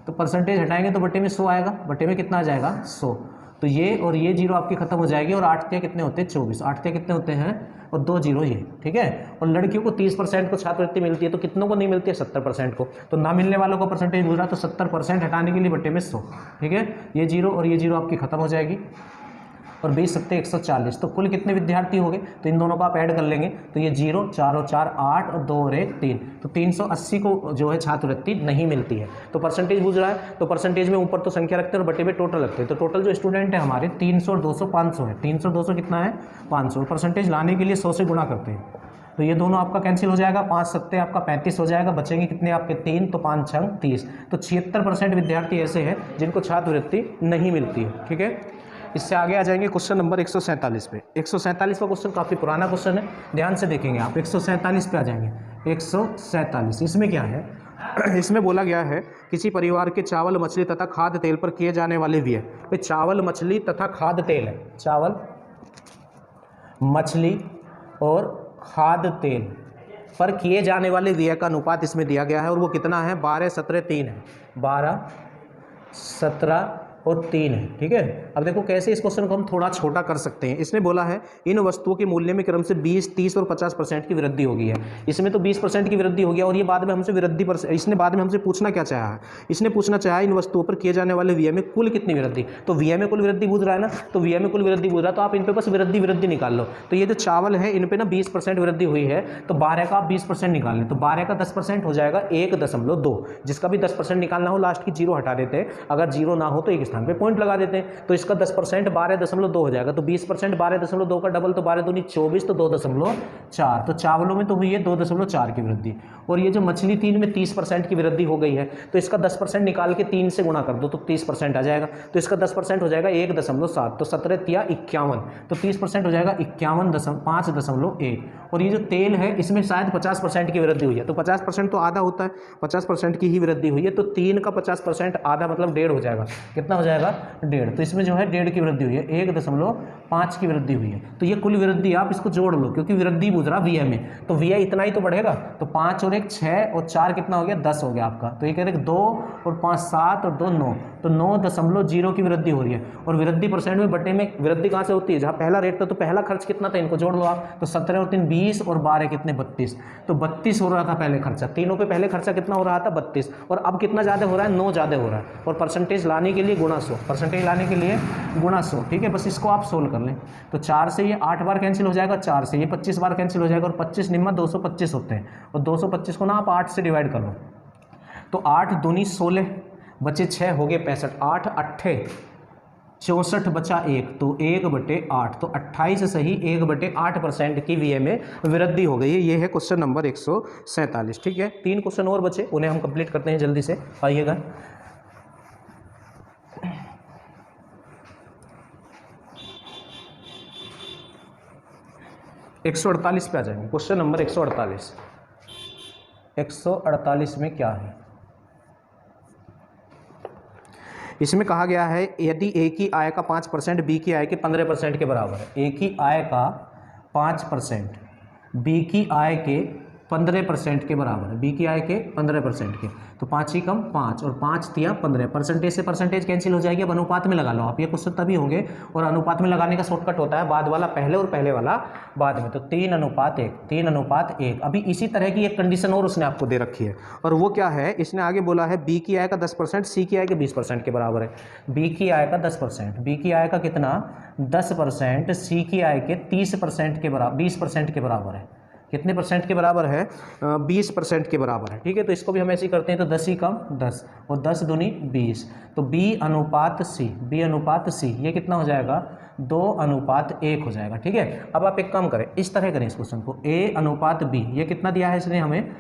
तो परसेंटेज हटाएंगे तो बटे में 100 आएगा, बटे में कितना आ जाएगा 100। तो ये और ये जीरो आपकी खत्म हो जाएगी, और 8 कितने होते हैं 24, 8 कितने होते हैं, और 2 जीरो ये, ठीक है। और लड़कियों को 30% को छात्रवृत्ति मिलती है, तो कितनों को नहीं मिलती है 70% को। तो ना मिलने वालों का परसेंटेज पूछा, तो 70% हटाने के लिए बटे में 100, ठीक है। ये जीरो और ये जीरो आपकी खत्म हो जाएगी, और 20 सत्ते 140, तो कुल कितने विद्यार्थी हो गए, तो इन दोनों को आप ऐड कर लेंगे, तो ये 0, 4 और 4 8 और 2 और 1 3, तो 380 को जो है छात्रवृत्ति नहीं मिलती है। तो परसेंटेज पूछ रहा है, तो परसेंटेज में ऊपर तो संख्या रखते हैं और बटे में टोटल रखते हैं। तो टोटल जो स्टूडेंट है हमारे 300 और 200 500 है, 300 200 कितना है 500। परसेंटेज लाने के लिए 100 से गुणा करते हैं, तो ये दोनों आपका कैंसिल हो जाएगा, 5 सत्ते आपका 35 हो जाएगा, बचेंगे कितने आपके 3, तो 5 6 30। तो 76% विद्यार्थी ऐसे हैं जिनको छात्रवृत्ति नहीं मिलती है, ठीक है। इससे आगे आ जाएंगे क्वेश्चन नंबर 147 पे। 147 का क्वेश्चन काफ़ी पुराना क्वेश्चन है, ध्यान से देखेंगे आप। 147 पे आ जाएंगे। 147 इसमें क्या है इसमें बोला गया है किसी परिवार के चावल मछली तथा खाद्य तेल पर किए जाने वाले व्यय। भाई चावल मछली तथा खाद्य तेल है, चावल मछली और खाद्य तेल पर किए जाने वाले व्यय का अनुपात इसमें दिया गया है, और वो कितना है 12 17 3 है, 12 17 और 3 है, ठीक है। अब देखो कैसे इस क्वेश्चन को हम थोड़ा छोटा कर सकते हैं। इसने बोला है इन वस्तुओं के मूल्य में क्रम से 20, 30 और 50% की वृद्धि होगी है। इसमें तो 20% की वृद्धि हो गया, और ये बाद में हमसे वृद्धि पर इसने बाद में हमसे पूछना क्या चाहा है, इसने पूछना चाहा इन वस्तुओं पर किए जाने वाले व्यय में कुल कितनी वृद्धि। तो व्यय में कुल वृद्धि पूछ रहा है ना, तो व्यय में कुल वृद्धि पूछ रहा है, तो आप इन पे बस वृद्धि निकाल लो। तो ये जो चावल है इन पे ना 20% वृद्धि हुई है, तो 12 का आप 20% निकाल लें, तो 12 का 10% हो जाएगा 1.2। जिसका भी 10% निकालना हो लास्ट की जीरो हटा देते हैं, अगर जीरो ना हो तो एक स्थान पे पॉइंट लगा देते हैं। तो इसका 10% 12.2 हो जाएगा, तो 20% 12.2 का डबल, तो 12 दूनी 24, तो 2.4। तो चावलों में तो हुई है 2.4 की वृद्धि। और ये जो मछली 3 में 30% की वृद्धि हो गई है, तो इसका 10% निकाल के 3 से गुणा कर दो, तो 30% आ जाएगा। तो इसका 10% हो जाएगा 1.7, तो 17 या 51, तो 30% हो जाएगा 5.1। और ये जो तेल है इसमें शायद 50% की वृद्धि हुई है, तो 50% तो आधा होता है, 50% की ही वृद्धि हुई है, तो 3 का 50% आधा मतलब 1.5 हो जाएगा। कितना हो जाएगा 1.5। तो इसमें जो है 1.5 की वृद्धि हुई है, 1.5 की वृद्धि हुई है। तो ये कुल वृद्धि आप इसको जोड़ लो, क्योंकि वृद्धि पूछ रहा वी में, तो वी इतना ही तो बढ़ेगा। तो 5 और 1 6 और 4 कितना हो गया 10 हो गया आपका। तो ये कह रहे 2 और 5 7 और 2 9, तो 9.0 की वृद्धि हो रही है। और वृद्धि परसेंट में बटे में वृद्धि कहाँ से होती है, जहाँ पहला रेट था तो पहला खर्च कितना था, इनको जोड़ लो आप। तो 17 और 3 20 और 12 कितने 32, तो 32 हो रहा था पहले खर्चा। तीनों पे पहले खर्चा कितना हो रहा था 32, और अब कितना ज़्यादा हो रहा है 9 ज़्यादा हो रहा है। और परसेंटेज लाने के लिए गुणा 100, परसेंटेज लाने के लिए गुणा 100, ठीक है। बस इसको आप सोल्व कर लें। तो 4 से ये 8 बार कैंसिल हो जाएगा, 4 से ये 25 बार कैंसिल हो जाएगा, और 25 निम्मा 225 होते हैं, और 225 को ना आप 8 से डिवाइड कर लो। तो 8 दूनी 16 बचे 6 हो गए 65, 8 8 64 बचा 1, तो 1/8, तो 28 सही 1/8% की वीए में वृद्धि हो गई है। ये है क्वेश्चन नंबर 147, ठीक है। 3 क्वेश्चन और बचे, उन्हें हम कंप्लीट करते हैं जल्दी से, आइएगा। एक 148 पे आ जाएंगे। क्वेश्चन नंबर 148, 148 में क्या है, इसमें कहा गया है यदि ए की आय का 5% बी की आय के 15% के बराबर है। ए की आय का 5% बी की आय के 15% के बराबर है, बी की आय के 15% के, तो 5 ही कम 5 और 5 दिया 15, परसेंटेज से परसेंटेज कैंसिल हो जाएगी। अब अनुपात में लगा लो आप, ये क्वेश्चन तभी होंगे, और अनुपात में लगाने का शॉर्टकट होता है बाद वाला पहले और पहले वाला बाद में। तो 3:1, 3:1। अभी इसी तरह की एक कंडीशन और उसने आपको दे रखी है, और वो क्या है, इसने आगे बोला है बी की आय का 10% सी की आय के 20% के बराबर है। बी की आय का 10%, बी की आय का कितना 10%, सी की आय के 30% के बराबर, 20% के बराबर है। कितने परसेंट के बराबर है, 20% के बराबर है, ठीक है। तो इसको भी हम ऐसे ही करते हैं, तो 10 ही कम 10 और 10 दूनी 20, तो बी अनुपात सी, ये कितना हो जाएगा 2:1 हो जाएगा, ठीक है। अब आप एक काम करें, इस तरह करें इस क्वेश्चन को, ए अनुपात बी, ये कितना दिया है इसने हमें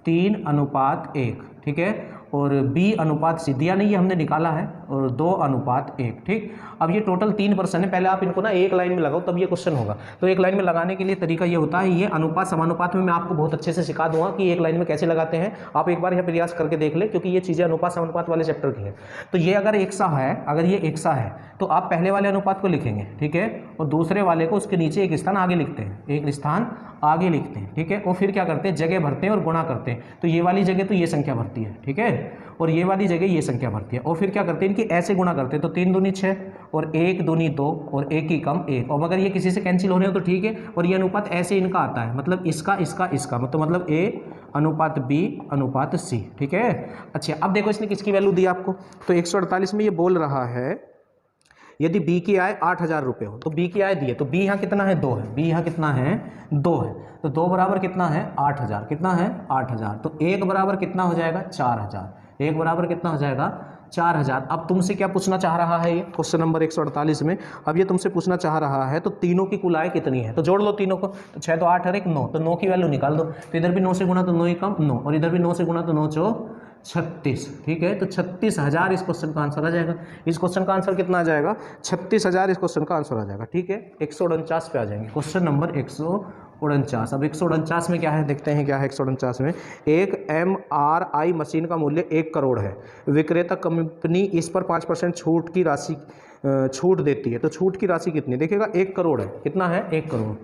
3:1, ठीक है, और बी अनुपात सी दिया नहीं, ये हमने निकाला है, और 2:1, ठीक। अब ये टोटल 3% है, पहले आप इनको ना एक लाइन में लगाओ तब ये क्वेश्चन होगा। तो एक लाइन में लगाने के लिए तरीका ये होता है, ये अनुपात समानुपात में मैं आपको बहुत अच्छे से सिखा दूंगा कि एक लाइन में कैसे लगाते हैं। आप एक बार यह प्रयास करके देख ले, क्योंकि ये चीज़ें अनुपात समानुपात वाले चैप्टर की है। तो ये अगर एक सा है, अगर ये एक सा है, तो आप पहले वाले अनुपात को लिखेंगे, ठीक है, और दूसरे वाले को उसके नीचे एक स्थान आगे लिखते हैं, एक स्थान आगे लिखते हैं, ठीक है। और फिर क्या करते हैं, जगह भरते हैं और गुणा करते हैं। तो ये वाली जगह तो ये संख्या भरती है, ठीक है, और ये वाली जगह ये संख्या भरती है, और फिर क्या करते हैं, इनकी ऐसे गुणा करते हैं। तो 3 दूनी 6 और 1 दूनी 2 और 1 ही कम 1, और अगर ये किसी से कैंसिल हो रहे हो तो ठीक है। और ये अनुपात ऐसे इनका आता है, मतलब इसका मतलब ए अनुपात बी अनुपात सी, ठीक है। अच्छा, अब देखो इसने किसकी वैल्यू दी आपको, तो 148 में ये बोल रहा है यदि बी की आय 8,000 रुपये हो, तो बी की आय दी है, तो बी यहाँ कितना है 2 है, बी यहाँ कितना है 2 है, तो 2 बराबर कितना है 8,000, कितना है 8,000, तो 1 बराबर कितना हो जाएगा 4,000, 1 बराबर कितना हो जाएगा 4,000। अब तुमसे क्या पूछना चाह रहा है ये क्वेश्चन नंबर 148 में, अब ये तुमसे पूछना चाह रहा है तो तीनों की कुल आय कितनी है, तो जोड़ लो तीनों को, तो 6 तो 8 और 1 9, तो 9 की वैल्यू निकाल दो। तो इधर भी 9 से गुणा तो 9 ही कम 9, और इधर भी 9 से गुणा तो 9 चौ 36, ठीक है। तो 36,000 इस क्वेश्चन का आंसर आ जाएगा। इस क्वेश्चन का आंसर कितना आ जाएगा 36,000 इस क्वेश्चन का आंसर आ जाएगा, ठीक है। 149 पे आ जाएंगे, क्वेश्चन नंबर 149। अब 149 में क्या है देखते हैं, क्या है 149 में, एक MRI मशीन का मूल्य 1 करोड़ है, विक्रेता कंपनी इस पर 5% छूट की राशि छूट देती है, तो छूट की राशि कितनी देखिएगा 1 करोड़ है, कितना है 1 करोड़,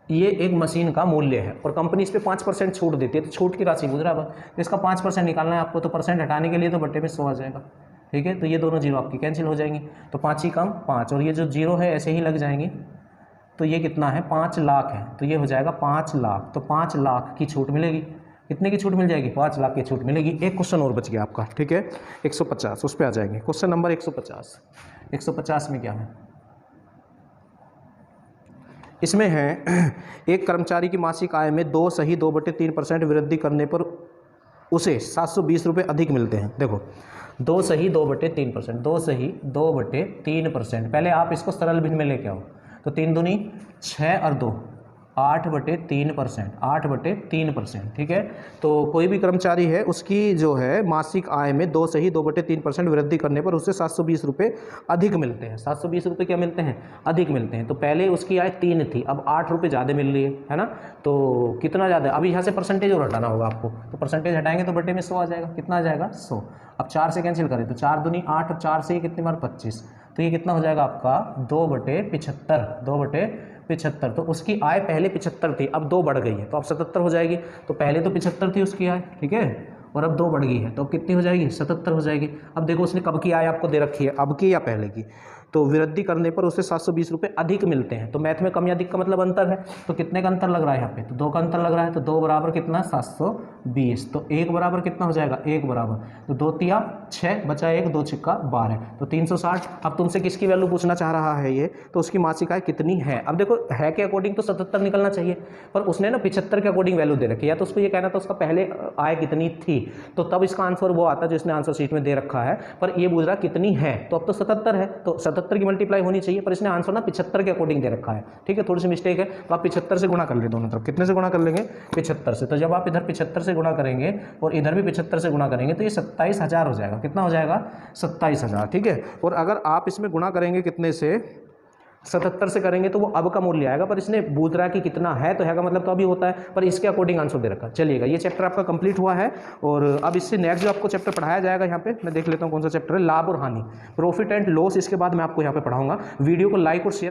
ये एक मशीन का मूल्य है और कंपनी इस पे 5% छूट देती है, तो छूट की राशि पूछ रहा है, तो इसका 5% निकालना है आपको, तो परसेंट हटाने के लिए तो बट्टे में 100 आ जाएगा, ठीक है। तो ये दोनों जीरो आपकी कैंसिल हो जाएंगी, तो 5 ही कम 5, और ये जो जीरो है ऐसे ही लग जाएंगे, तो ये कितना है 5 लाख है, तो ये हो जाएगा 5 लाख, तो 5 लाख की छूट मिलेगी। कितने की छूट मिल जाएगी 5 लाख की छूट मिलेगी। एक क्वेश्चन और बच गया आपका, ठीक है 150, उस पर आ जाएंगे, क्वेश्चन नंबर 150। 150 में क्या है, इसमें है एक कर्मचारी की मासिक आय में 2 सही 2/3% वृद्धि करने पर उसे 720 रुपये अधिक मिलते हैं। देखो 2 सही 2/3%, 2 सही 2/3%, पहले आप इसको सरल भिन्न में लेके आओ, तो 3 दूनी 6 और 2 8/3%, 8/3%, ठीक है। तो कोई भी कर्मचारी है उसकी जो है मासिक आय में 2/3% वृद्धि करने पर उसे 720 रुपये अधिक मिलते हैं। 720 रुपये क्या मिलते हैं? अधिक मिलते हैं। तो पहले उसकी आय 3 थी, अब 8 रुपये ज़्यादा मिल रही है ना। तो कितना ज़्यादा? अब यहाँ से परसेंटेज और हटाना होगा आपको, तो परसेंटेज हटाएंगे तो बटे में 100 आ जाएगा। कितना आ जाएगा? 100। अब 4 से कैंसिल करें तो 4 दूनी 8, और 4 से ये कितनी बार 25, तो ये कितना हो जाएगा आपका 2/75, 2/75। तो उसकी आय पहले 75 थी, अब 2 बढ़ गई है, तो अब 77 हो जाएगी। तो पहले तो 75 थी उसकी आय, ठीक है, और अब 2 बढ़ गई है, तो अब कितनी हो जाएगी? 77 हो जाएगी। अब देखो उसने कब की आय आपको दे रखी है, अब की या पहले की। तो वृद्धि करने पर उसे 720 रुपये अधिक मिलते हैं। तो मैथ में कम या अधिक का मतलब अंतर है, तो कितने का अंतर लग रहा है यहाँ पे? तो 2 का अंतर लग रहा है। तो 2 बराबर कितना? 720। तो 1 बराबर कितना हो जाएगा? 1 बराबर, तो 2 तिया 6, बचा 1, 2 छिक्का 12, तो 360। अब तुमसे किसकी वैल्यू पूछना चाह रहा है ये? तो उसकी मासिक आय कितनी है। अब देखो है के अकॉर्डिंग तो 77 निकलना चाहिए, पर उसने ना 75 के अकॉर्डिंग वैल्यू दे रखी है। या तो उसको ये कहना था उसका पहले आय कितनी थी, तो तब इसका आंसर वो आता जो इसने आंसर शीट में दे रखा है। पर ये पूछ रहा कितनी है, तो अब तो 77 है, तो 77 की मल्टीप्लाई होनी चाहिए, पर इसने आंसर ना 75 के अकॉर्डिंग दे रखा है, ठीक है। थोड़ी सी मिस्टेक है, तो आप 75 से गुणा कर ले दोनों तरफ। कितने से गुणा कर लेंगे? 75 से। तो जब आप इधर 75 से गुणा करेंगे और इधर भी 75 से गुणा करेंगे तो ये 27,000 हो जाएगा। कितना हो जाएगा? 27,000, ठीक है। और अगर आप इसमें गुणा करेंगे कितने से? 77 से करेंगे तो वो अब का मूल्य आएगा, पर इसने पूछ रहा कि कितना है, तो है का मतलब तो अभी होता है, पर इसके अकॉर्डिंग आंसर दे रखा। चलिएगा, ये चैप्टर आपका कंप्लीट हुआ है। और अब इससे नेक्स्ट जो आपको चैप्टर पढ़ाया जाएगा, यहाँ पे मैं देख लेता हूँ कौन सा चैप्टर है, लाभ और हानि, प्रॉफिट एंड लॉस। इसके बाद मैं आपको यहाँ पे पढ़ाऊंगा। वीडियो को लाइक और शेयर